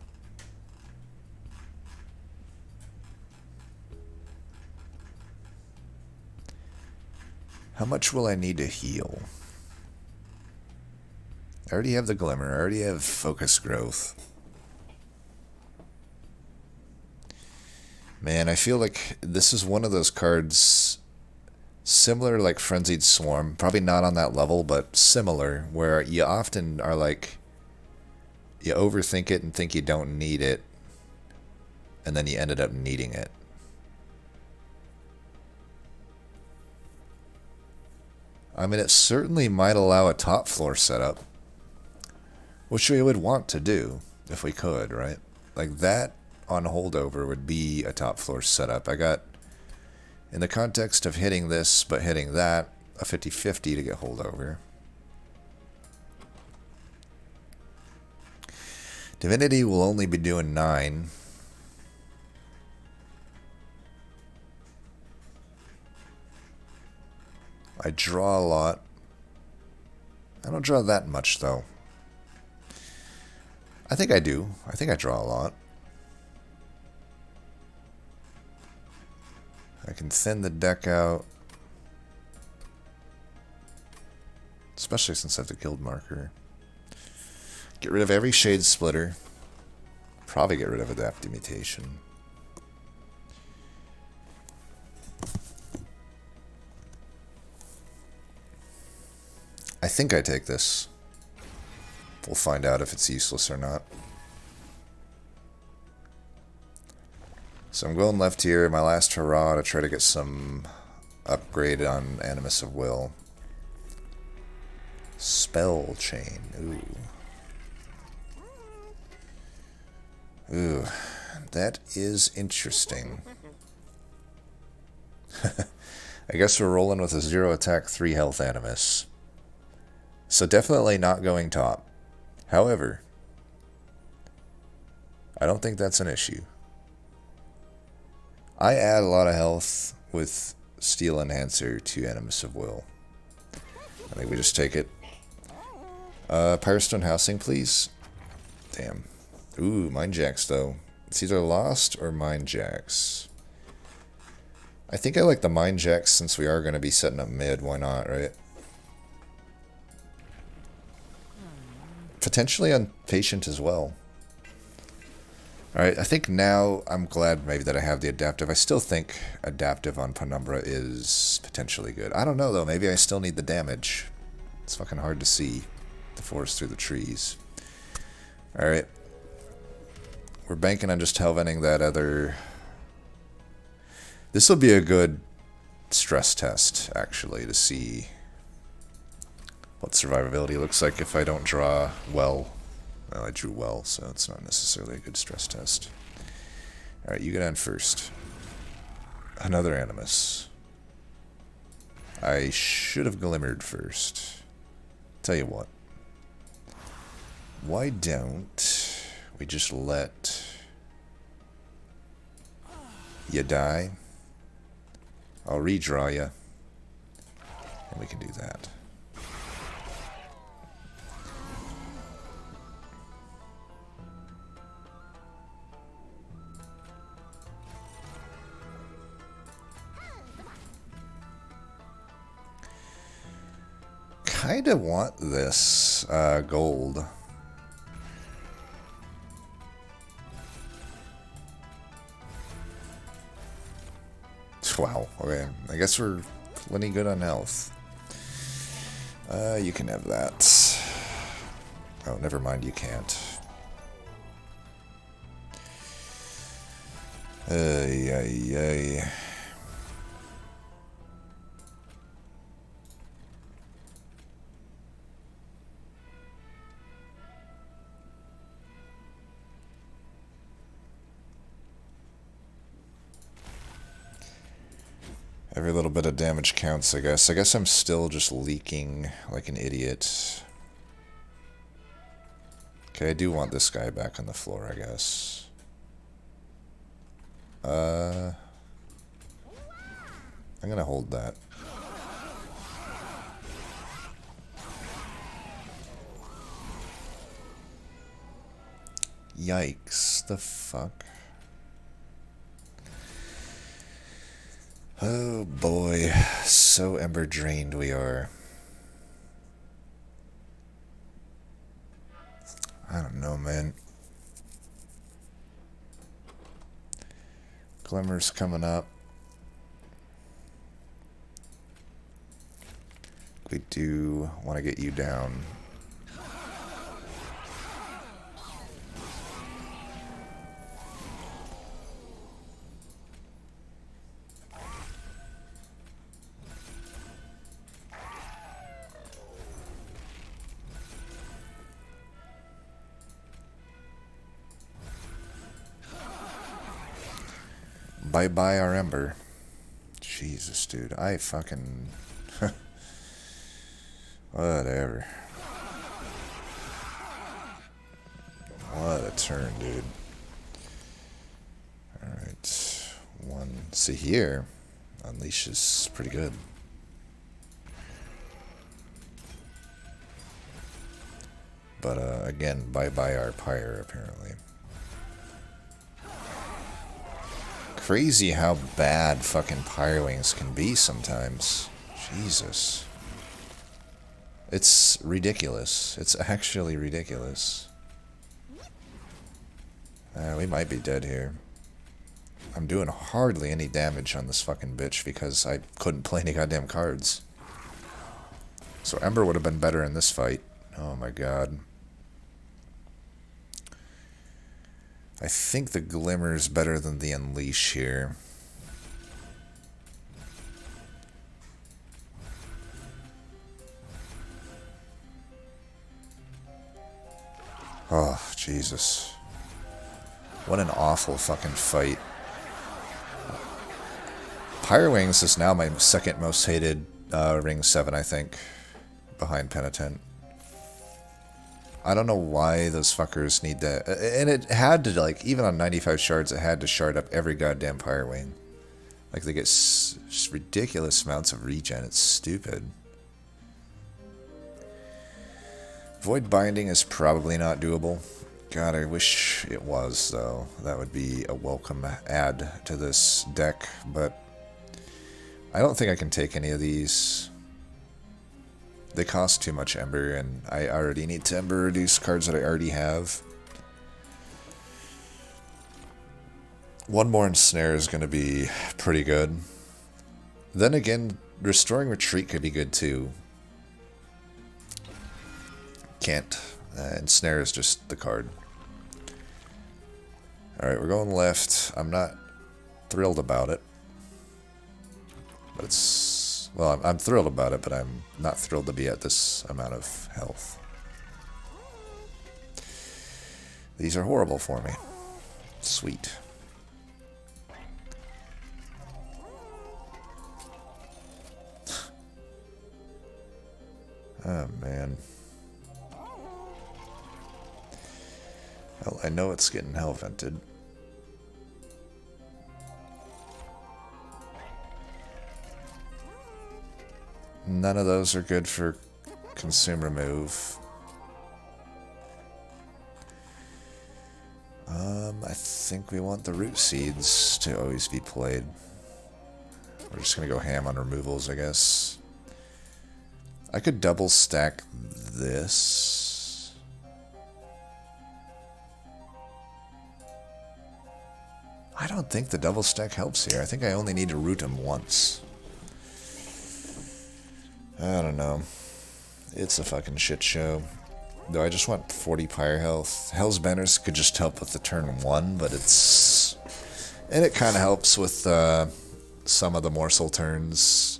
How much will I need to heal? I already have the Glimmer. I already have Focus Growth. Man, I feel like this is one of those cards similar like Frenzied Swarm. Probably not on that level, but similar, where you often are like, you overthink it and think you don't need it, and then you ended up needing it. I mean, it certainly might allow a top floor setup, which we would want to do if we could, right? Like that on holdover would be a top floor setup. I got, in the context of hitting this but hitting that, a 50-50 to get holdover. Divinity will only be doing 9. I draw a lot. I don't draw that much, though. I think I do. I think I draw a lot. I can thin the deck out. Especially since I have the guild marker. Get rid of every Shade Splitter. Probably get rid of Adaptive Mutation. I think I take this. We'll find out if it's useless or not. So I'm going left here, my last hurrah to try to get some upgrade on Animus of Will. Spell Chain, ooh. Ooh, that is interesting. I guess we're rolling with a 0 attack, 3 health Animus. So definitely not going top. However, I don't think that's an issue. I add a lot of health with Steel Enhancer to Animus of Will. I think we just take it. Pyrostone Housing, please. Damn. Ooh, Mind Jacks, though. It's either Lost or Mind Jacks. I think I like the Mind Jacks since we are going to be setting up mid. Why not, right? Potentially on Patient as well. Alright, I think now I'm glad maybe that I have the Adaptive. I still think Adaptive on Penumbra is potentially good. I don't know, though. Maybe I still need the damage. It's fucking hard to see the forest through the trees. Alright. We're banking on just Hellventing that other... This will be a good stress test, actually, to see what survivability looks like if I don't draw well. Well, I drew well, so it's not necessarily a good stress test. Alright, you get on first. Another Animus. I should have glimmered first. Tell you what. Why don't we just let you die? I'll redraw you. And we can do that. Kinda want this gold. Wow, okay. I guess we're plenty good on health. You can have that. Oh, never mind, you can't. Ay, ay, ay. Every little bit of damage counts, I guess. I guess I'm still just leaking like an idiot. Okay, I do want this guy back on the floor, I guess. I'm gonna hold that. Yikes, the fuck? Oh boy, so ember drained we are. I don't know, man. Glimmer's coming up. We do want to get you down. Bye-bye our ember. Jesus, dude. I fucking... Whatever. What a turn, dude. Alright. One. See here. Unleash is pretty good. But, again, bye-bye our pyre, apparently. Crazy how bad fucking Pyrewings can be sometimes. Jesus. It's ridiculous. It's actually ridiculous. We might be dead here. I'm doing hardly any damage on this fucking bitch because I couldn't play any goddamn cards. So Ember would have been better in this fight. Oh my god. I think the Glimmer's better than the Unleash here. Oh, Jesus. What an awful fucking fight. Pyrewings is now my second most hated Ring 7, I think. Behind Penitent. I don't know why those fuckers need that. And it had to, like, even on 95 shards, it had to shard up every goddamn Pyrewing. Like, they get just ridiculous amounts of regen. It's stupid. Void Binding is probably not doable. God, I wish it was, though. That would be a welcome add to this deck, but I don't think I can take any of these. They cost too much Ember, and I already need to Ember reduce cards that I already have. One more Ensnare is going to be pretty good. Then again, Restoring Retreat could be good too. Can't. Ensnare is just the card. Alright, we're going left. I'm not thrilled about it. But it's... Well, I'm thrilled about it, but I'm not thrilled to be at this amount of health. These are horrible for me. Sweet. Oh, man. Hell, I know it's getting hell vented. None of those are good for consume remove. I think we want the root seeds to always be played. We're just gonna go ham on removals, I guess. I could double stack this. I don't think the double stack helps here. I think I only need to root him once. I don't know. It's a fucking shit show. Though I just want 40 pyre health. Hell's Banners could just help with the turn 1, but it's... And it kind of helps with some of the morsel turns.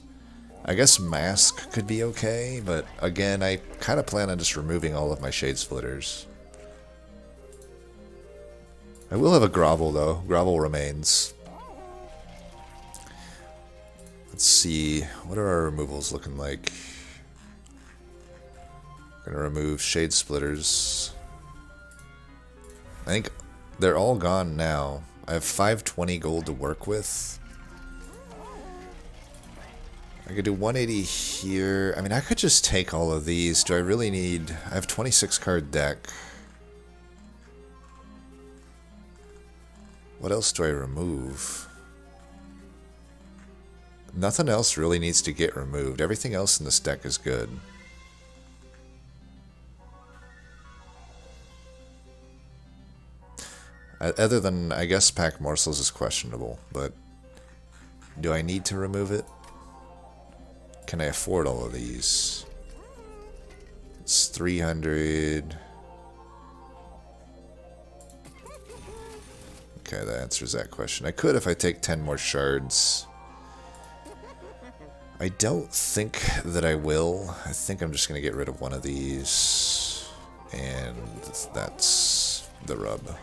I guess Mask could be okay, but again, I kind of plan on just removing all of my Shade Splitters. I will have a Grovel, though. Grovel remains. Let's see. What are our removals looking like? Gonna remove Shade Splitters. I think they're all gone now. I have 520 gold to work with. I could do 180 here. I mean, I could just take all of these. Do I really need... I have 26 card deck. What else do I remove? Nothing else really needs to get removed. Everything else in this deck is good. Other than, I guess, Pack Morsels is questionable, but do I need to remove it? Can I afford all of these? It's 300. Okay, that answers that question. I could if I take 10 more shards. I don't think that I will. I think I'm just going to get rid of one of these. And that's the rub.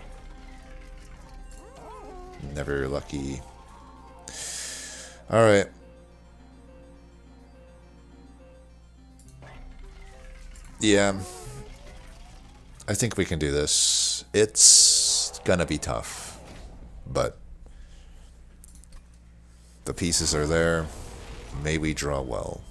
Never lucky. Alright. Yeah. I think we can do this. It's gonna be tough. But the pieces are there. May we draw well.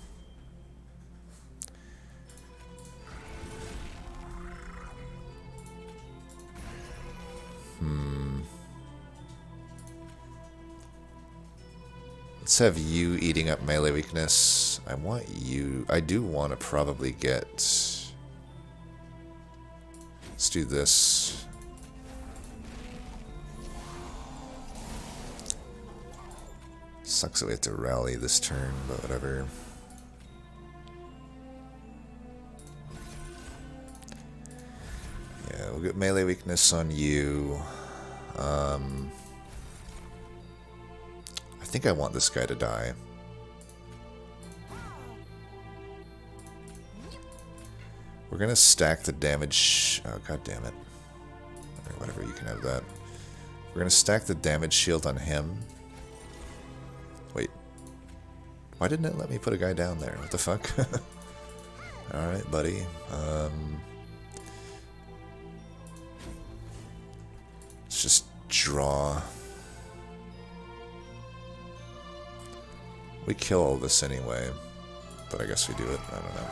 Let's have you eating up melee weakness. I want you... I do want to probably get... Let's do this. Sucks that we have to rally this turn, but whatever. Yeah, we'll get melee weakness on you. I think I want this guy to die. We're gonna stack the damage... Oh, god damn it. Or whatever, you can have that. We're gonna stack the damage shield on him. Wait. Why didn't it let me put a guy down there? What the fuck? Alright, buddy. Let's just draw... We kill all this anyway, but I guess we do it. I don't know.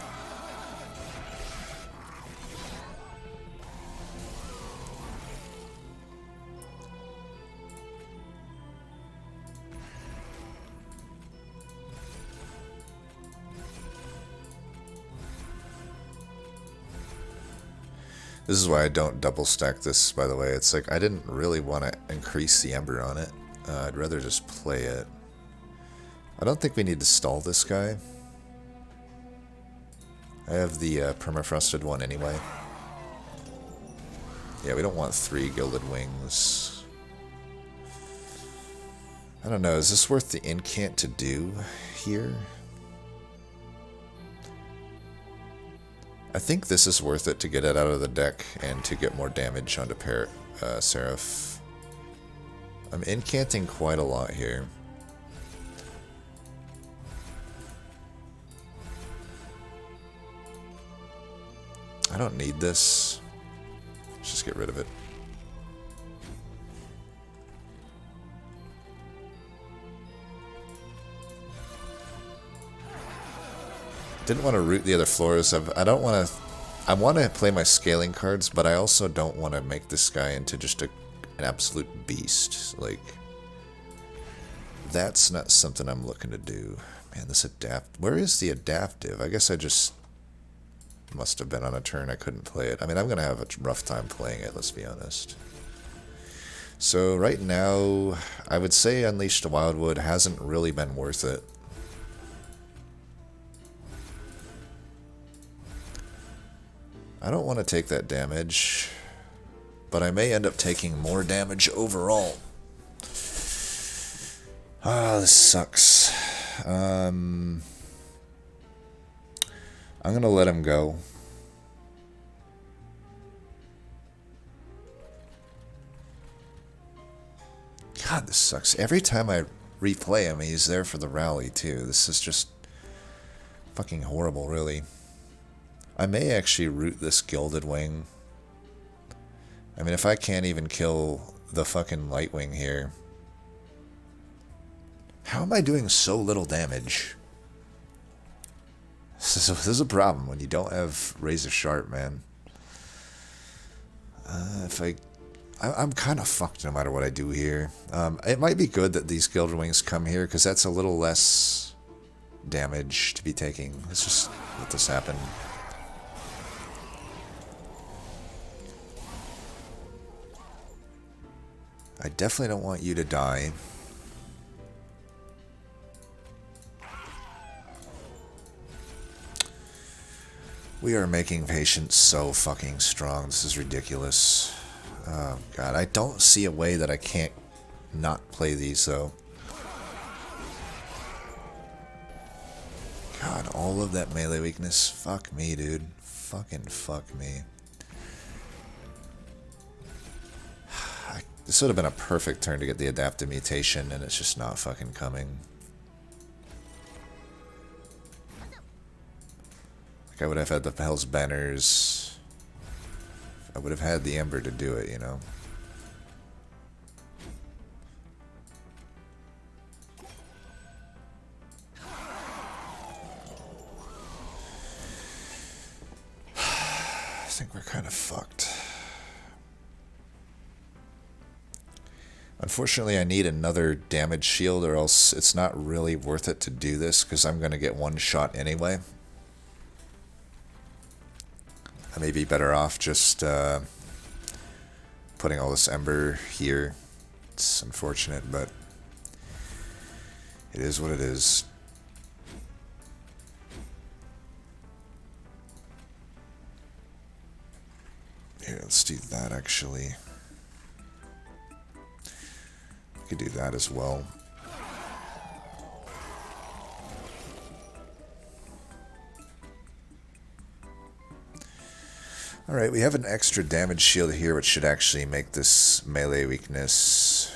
This is why I don't double stack this, by the way. It's like, I didn't really want to increase the Ember on it. I'd rather just play it. I don't think we need to stall this guy. I have the permafrosted one anyway. Yeah, we don't want 3 Gilded Wings. I don't know, is this worth the incant to do here? I think this is worth it to get it out of the deck and to get more damage onto Seraph. I'm incanting quite a lot here. I don't need this. Let's just get rid of it. Didn't want to root the other floors. I don't want to... I want to play my scaling cards, but I also don't want to make this guy into just an absolute beast. Like, that's not something I'm looking to do. Man, this adapt... Where is the adaptive? I guess I just must have been on a turn I couldn't play it. I mean, I'm going to have a rough time playing it, let's be honest. So right now, I would say Unleash the Wildwood hasn't really been worth it. I don't want to take that damage, but I may end up taking more damage overall. Ah, this sucks. I'm gonna let him go. God, this sucks. Every time I replay him, he's there for the rally, too. This is just fucking horrible, really. I may actually root this Gilded Wing. I mean, if I can't even kill the fucking Lightwing here. How am I doing so little damage? This is a problem when you don't have Razor Sharp, man. I'm kind of fucked no matter what I do here. It might be good that these Gilded Wings come here, because that's a little less damage to be taking. Let's just let this happen. I definitely don't want you to die. We are making patience so fucking strong. This is ridiculous. Oh, God. I don't see a way that I can't not play these, though. God, all of that melee weakness. Fuck me, dude. Fucking fuck me. This would have been a perfect turn to get the adaptive mutation, and it's just not fucking coming. Like, I would have had the Hell's Banners. I would have had the Ember to do it, you know? I think we're kind of fucked. Unfortunately, I need another damage shield, or else it's not really worth it to do this, because I'm going to get one shot anyway. I may be better off just putting all this Ember here. It's unfortunate, but it is what it is. Here, let's do that, actually. Could do that as well. Alright, we have an extra damage shield here, which should actually make this melee weakness...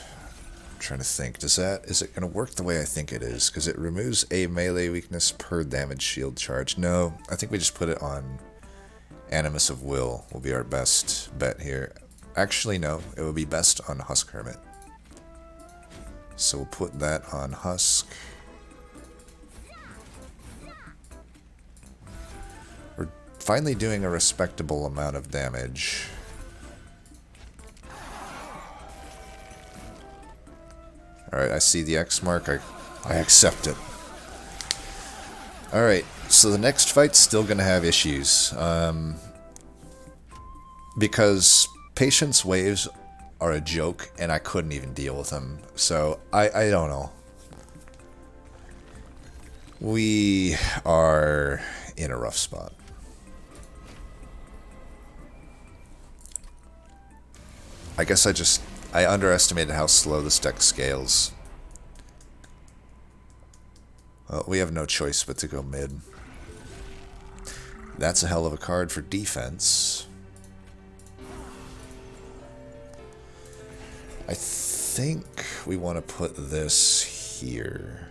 I'm trying to think, is it going to work the way I think it is? Because it removes a melee weakness per damage shield charge. No, I think we just put it on Animus of Will, will be our best bet here. Actually, no, it will be best on Husk Hermit. So we'll put that on Husk. We're finally doing a respectable amount of damage. Alright, I see the X mark. I accept it. Alright, so the next fight's still going to have issues. Because Patience Waves are a joke, and I couldn't even deal with them. So, I don't know. We are in a rough spot. I guess I underestimated how slow this deck scales. Well, we have no choice but to go mid. That's a hell of a card for defense. I think we want to put this here.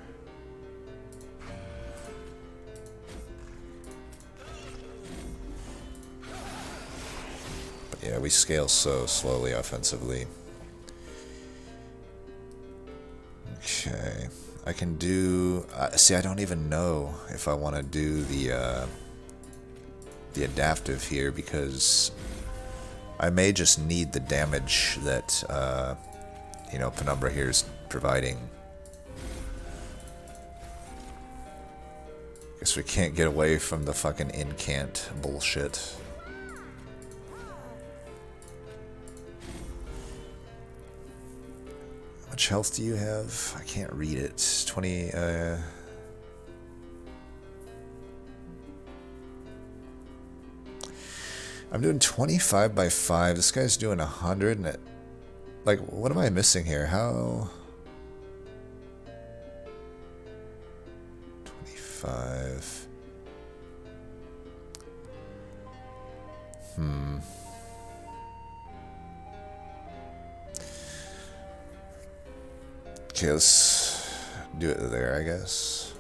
we scale so slowly offensively. Okay. I can do... see, I don't even know if I want to do the adaptive here, because I may just need the damage that, you know, Penumbra here is providing. Guess we can't get away from the fucking incant bullshit. How much health do you have? I can't read it. 20, I'm doing 25 by 5. This guy's doing 100, and it... Like, what am I missing here? How... 25... Okay, let's do it there, I guess.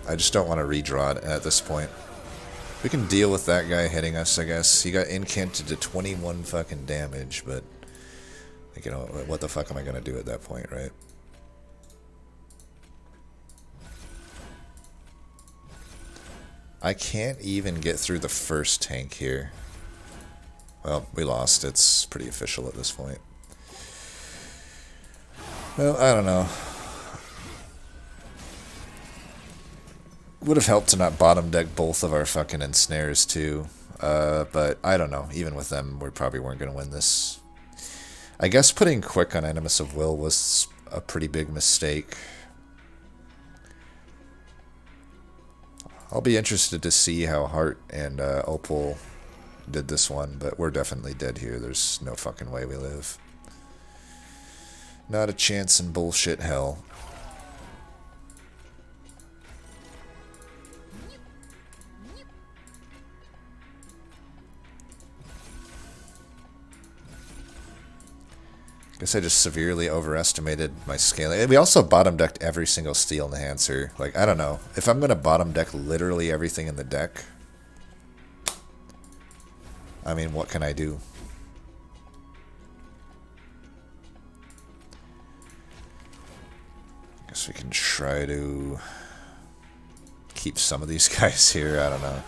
I just don't want to redraw it at this point. We can deal with that guy hitting us, I guess. He got incanted to 21 fucking damage, but... Like, you know, what the fuck am I gonna do at that point, right? I can't even get through the first tank here. Well, we lost. It's pretty official at this point. Well, I don't know. Would have helped to not bottom deck both of our fucking ensnares too. But I don't know. Even with them, we probably weren't going to win this. I guess putting quick on Animus of Will was a pretty big mistake. I'll be interested to see how Hart and Opal did this one, but we're definitely dead here. There's no fucking way we live. Not a chance in bullshit hell. Guess I just severely overestimated my scaling. We also bottom decked every single steel enhancer. Like, I don't know. If I'm going to bottom deck literally everything in the deck, I mean, what can I do? Guess we can try to keep some of these guys here. I don't know.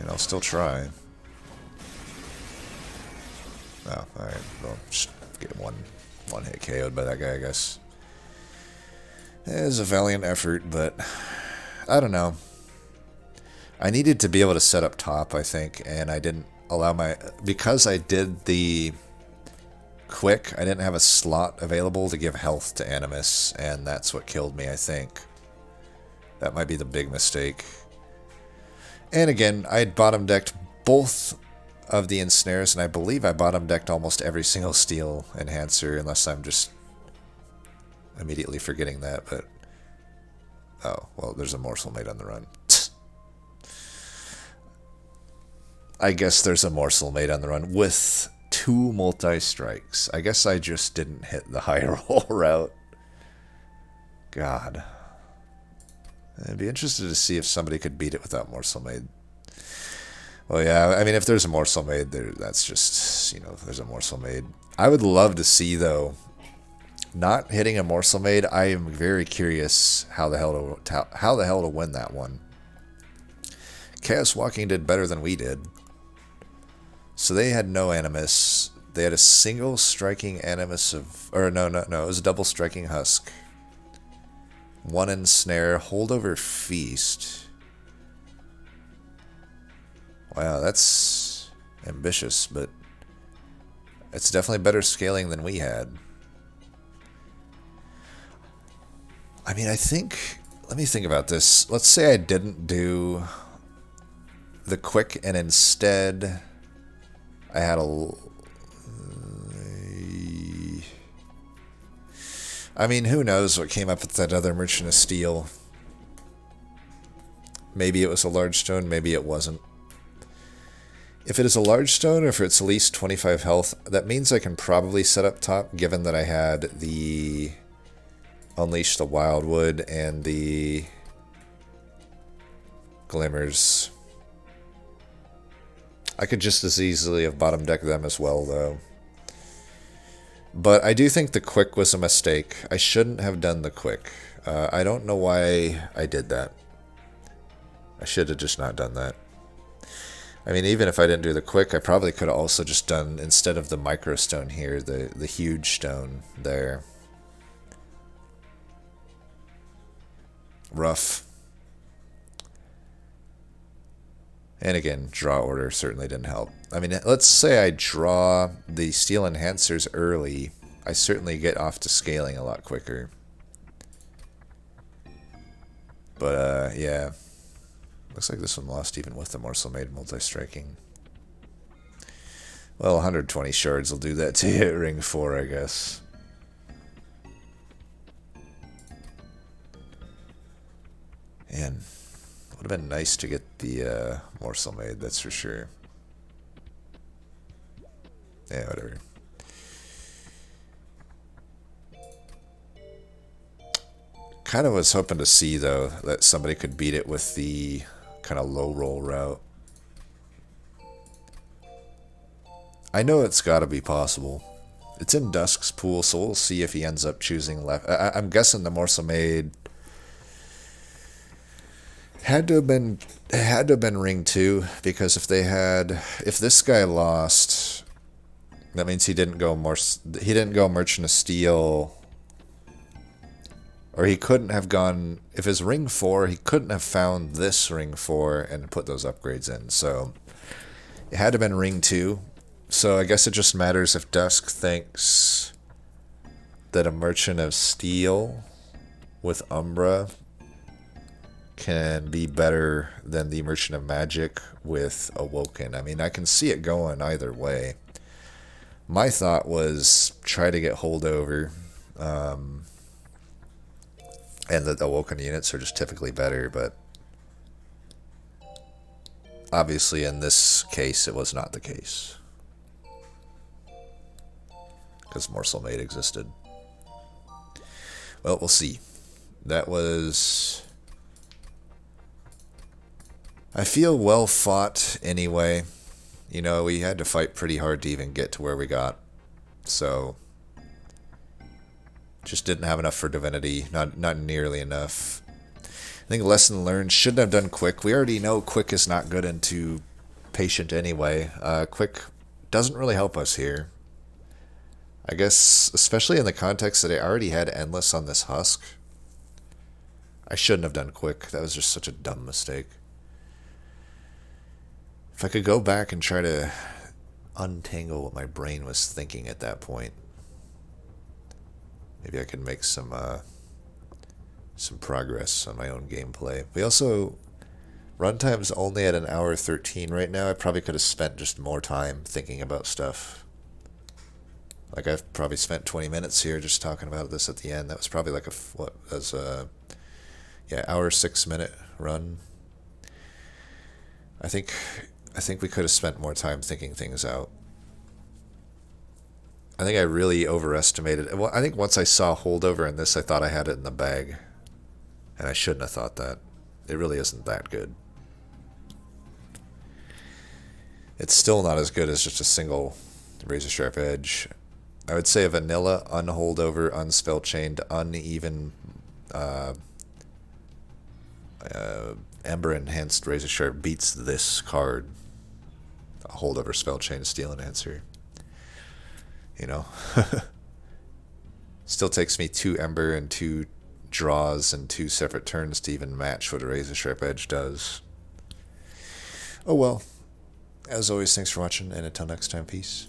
And I'll still try. Oh, alright. Well, just get one hit KO'd by that guy, I guess. It was a valiant effort, but I don't know. I needed to be able to set up top, I think, and I didn't allow my... Because I did the quick, I didn't have a slot available to give health to Animus, and that's what killed me, I think. That might be the big mistake. And again, I had bottom decked both of the ensnares, and I believe I bottom decked almost every single steel enhancer, unless I'm just immediately forgetting that, but... Oh, well, there's a morsel made on the run. I guess there's a morsel made on the run with 2 multi-strikes. I guess I just didn't hit the high roll route. God. I'd be interested to see if somebody could beat it without morsel made. Well, yeah, I mean, if there's a morsel made, that's just, you know, there's a morsel made. I would love to see, though, not hitting a morsel made. I am very curious how the hell to win that one. Chaos Walking did better than we did. So they had no Animus. They had a single striking Animus of... Or no, it was a double striking Husk. 1 ensnare, holdover Feast. Wow, that's ambitious, but it's definitely better scaling than we had. I mean, I think... Let me think about this. Let's say I didn't do the quick, and instead I had a... I mean, who knows what came up with that other Merchant of Steel. Maybe it was a large stone, maybe it wasn't. If it is a large stone, or if it's at least 25 health, that means I can probably set up top, given that I had the Unleash the Wildwood and the Glimmers. I could just as easily have bottom decked them as well, though. But I do think the quick was a mistake. I shouldn't have done the quick. I don't know why I did that. I should have just not done that. I mean, even if I didn't do the quick, I probably could have also just done, instead of the micro stone here, the huge stone there. Rough. And again, draw order certainly didn't help. I mean, let's say I draw the steel enhancers early, I certainly get off to scaling a lot quicker. But, yeah. Looks like this one lost even with the morsel made multi-striking. Well, 120 shards will do that to you at ring 4, I guess. And would have been nice to get the morsel made, that's for sure. Yeah, whatever. Kind of was hoping to see, though, that somebody could beat it with the kind of low roll route. I know it's got to be possible. It's in Dusk's pool, so we'll see if he ends up choosing left. I'm guessing the morsel made had to have been ring 2, because if this guy lost, that means he didn't go Merchant of Steel. Or he couldn't have gone, if it's ring 4, he couldn't have found this ring 4 and put those upgrades in. So it had to have been ring 2. So I guess it just matters if Dusk thinks that a Merchant of Steel with Umbra can be better than the Merchant of Magic with Awoken. I mean, I can see it going either way. My thought was try to get holdover. And the Awoken units are just typically better, but obviously in this case it was not the case. Because Morsel Maid existed. Well, we'll see. That was... I feel well fought anyway. You know, we had to fight pretty hard to even get to where we got. So... just didn't have enough for Divinity, not nearly enough. I think lesson learned, shouldn't have done Quick. We already know Quick is not good into Patient anyway. Quick doesn't really help us here. I guess, especially in the context that I already had Endless on this Husk. I shouldn't have done Quick. That was just such a dumb mistake. If I could go back and try to untangle what my brain was thinking at that point, maybe I could make some progress on my own gameplay. We also... runtime's only at 1 hour 13 right now. I probably could have spent just more time thinking about stuff. Like, I've probably spent 20 minutes here just talking about this at the end. That was probably like hour 6 minute run. I think we could have spent more time thinking things out. I think I really overestimated. Well, I think once I saw holdover in this, I thought I had it in the bag. And I shouldn't have thought that. It really isn't that good. It's still not as good as just a single razor sharp edge. I would say a vanilla, unholdover, unspellchained, uneven, Ember enhanced razor sharp beats this card. A holdover, spellchain, steel enhancer. You know, still takes me 2 Ember and 2 draws and 2 separate turns to even match what a razor sharp edge does. Oh well. As always, thanks for watching, and until next time, peace.